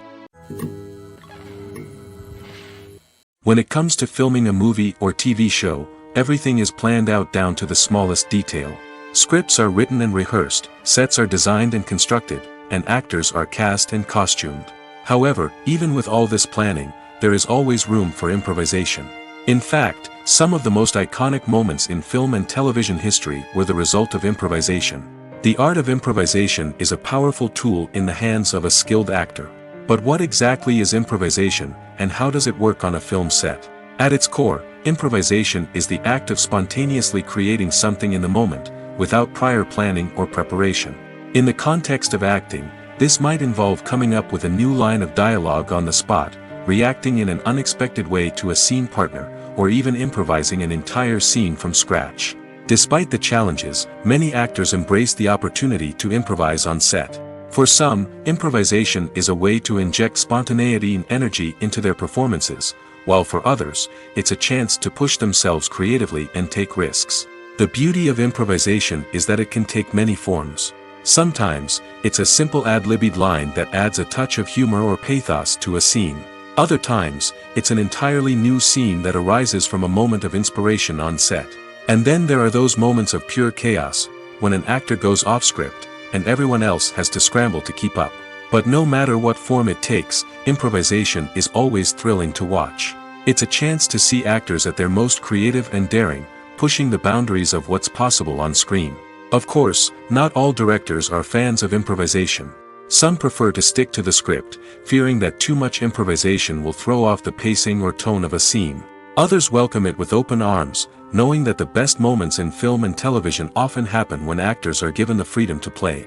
When it comes to filming a movie or TV show, everything is planned out down to the smallest detail. Scripts are written and rehearsed, sets are designed and constructed, and actors are cast and costumed. However, even with all this planning, there is always room for improvisation. In fact, some of the most iconic moments in film and television history were the result of improvisation. The art of improvisation is a powerful tool in the hands of a skilled actor. But what exactly is improvisation, and how does it work on a film set? At its core, improvisation is the act of spontaneously creating something in the moment, without prior planning or preparation. In the context of acting, this might involve coming up with a new line of dialogue on the spot, reacting in an unexpected way to a scene partner, or even improvising an entire scene from scratch. Despite the challenges, many actors embrace the opportunity to improvise on set. For some, improvisation is a way to inject spontaneity and energy into their performances, while for others, it's a chance to push themselves creatively and take risks. The beauty of improvisation is that it can take many forms. Sometimes, it's a simple ad-libbed line that adds a touch of humor or pathos to a scene. Other times, it's an entirely new scene that arises from a moment of inspiration on set. And then there are those moments of pure chaos, when an actor goes off script, and everyone else has to scramble to keep up. But no matter what form it takes, improvisation is always thrilling to watch. It's a chance to see actors at their most creative and daring, pushing the boundaries of what's possible on screen. Of course, not all directors are fans of improvisation. Some prefer to stick to the script, fearing that too much improvisation will throw off the pacing or tone of a scene. Others welcome it with open arms, knowing that the best moments in film and television often happen when actors are given the freedom to play.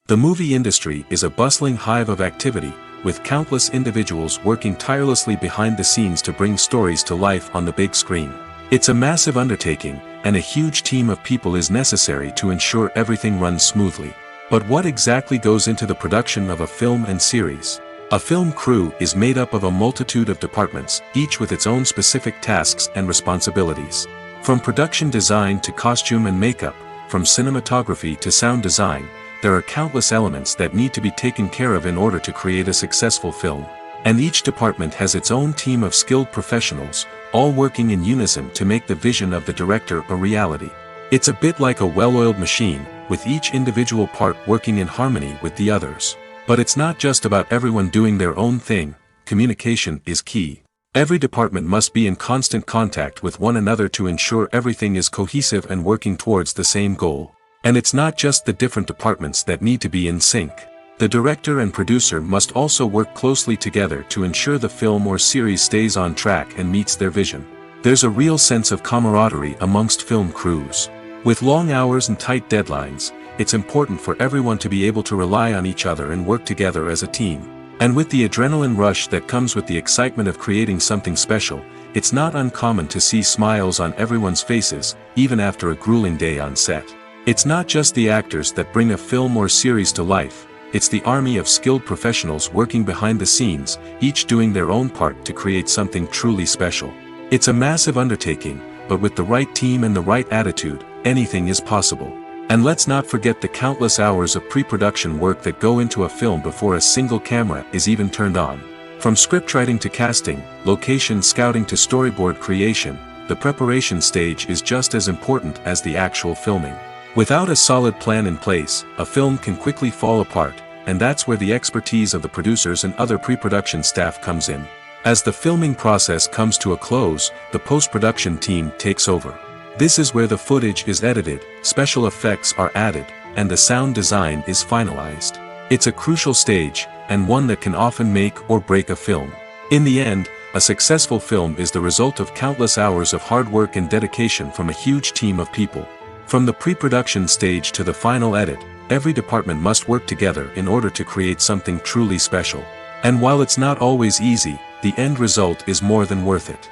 The movie industry is a bustling hive of activity, with countless individuals working tirelessly behind the scenes to bring stories to life on the big screen. It's a massive undertaking, and a huge team of people is necessary to ensure everything runs smoothly. But what exactly goes into the production of a film and series? A film crew is made up of a multitude of departments, each with its own specific tasks and responsibilities. From production design to costume and makeup, from cinematography to sound design, there are countless elements that need to be taken care of in order to create a successful film. And each department has its own team of skilled professionals, all working in unison to make the vision of the director a reality. It's a bit like a well-oiled machine, with each individual part working in harmony with the others. But it's not just about everyone doing their own thing. Communication is key. Every department must be in constant contact with one another to ensure everything is cohesive and working towards the same goal. And it's not just the different departments that need to be in sync. The director and producer must also work closely together to ensure the film or series stays on track and meets their vision. There's a real sense of camaraderie amongst film crews. With long hours and tight deadlines, it's important for everyone to be able to rely on each other and work together as a team. And with the adrenaline rush that comes with the excitement of creating something special, it's not uncommon to see smiles on everyone's faces, even after a grueling day on set. It's not just the actors that bring a film or series to life, it's the army of skilled professionals working behind the scenes, each doing their own part to create something truly special. It's a massive undertaking, but with the right team and the right attitude, anything is possible. And let's not forget the countless hours of pre-production work that go into a film before a single camera is even turned on. From scriptwriting to casting, location scouting to storyboard creation, the preparation stage is just as important as the actual filming. Without a solid plan in place, a film can quickly fall apart, and that's where the expertise of the producers and other pre-production staff comes in. As the filming process comes to a close, the post-production team takes over. This is where the footage is edited, special effects are added, and the sound design is finalized. It's a crucial stage, and one that can often make or break a film. In the end, a successful film is the result of countless hours of hard work and dedication from a huge team of people. From the pre-production stage to the final edit, every department must work together in order to create something truly special. And while it's not always easy, the end result is more than worth it.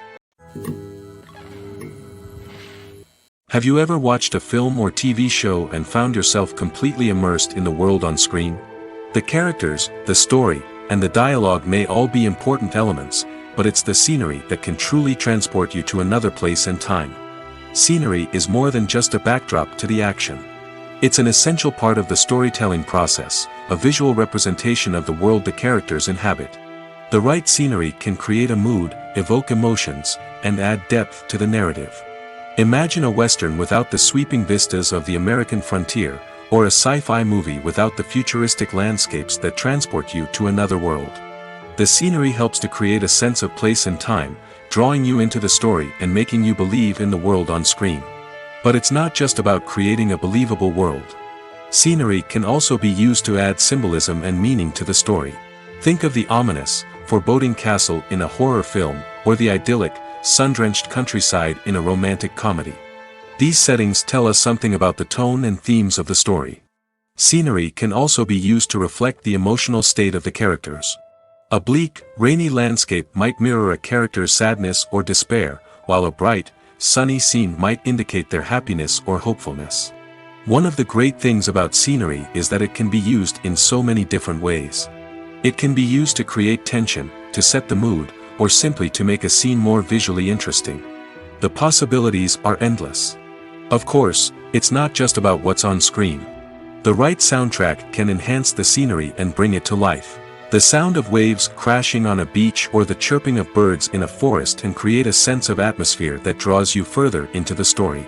Have you ever watched a film or TV show and found yourself completely immersed in the world on screen? The characters, the story, and the dialogue may all be important elements, but it's the scenery that can truly transport you to another place and time. Scenery is more than just a backdrop to the action. It's an essential part of the storytelling process, a visual representation of the world the characters inhabit. The right scenery can create a mood, evoke emotions, and add depth to the narrative. Imagine a Western without the sweeping vistas of the American frontier, or a sci-fi movie without the futuristic landscapes that transport you to another world. The scenery helps to create a sense of place and time, drawing you into the story and making you believe in the world on screen. But it's not just about creating a believable world. Scenery can also be used to add symbolism and meaning to the story. Think of the ominous, foreboding castle in a horror film, or the idyllic, sun-drenched countryside in a romantic comedy. These settings tell us something about the tone and themes of the story. Scenery can also be used to reflect the emotional state of the characters. A bleak, rainy landscape might mirror a character's sadness or despair, while a bright, sunny scene might indicate their happiness or hopefulness. One of the great things about scenery is that it can be used in so many different ways. It can be used to create tension, to set the mood, or simply to make a scene more visually interesting. The possibilities are endless. Of course, it's not just about what's on screen. The right soundtrack can enhance the scenery and bring it to life. The sound of waves crashing on a beach or the chirping of birds in a forest can create a sense of atmosphere that draws you further into the story.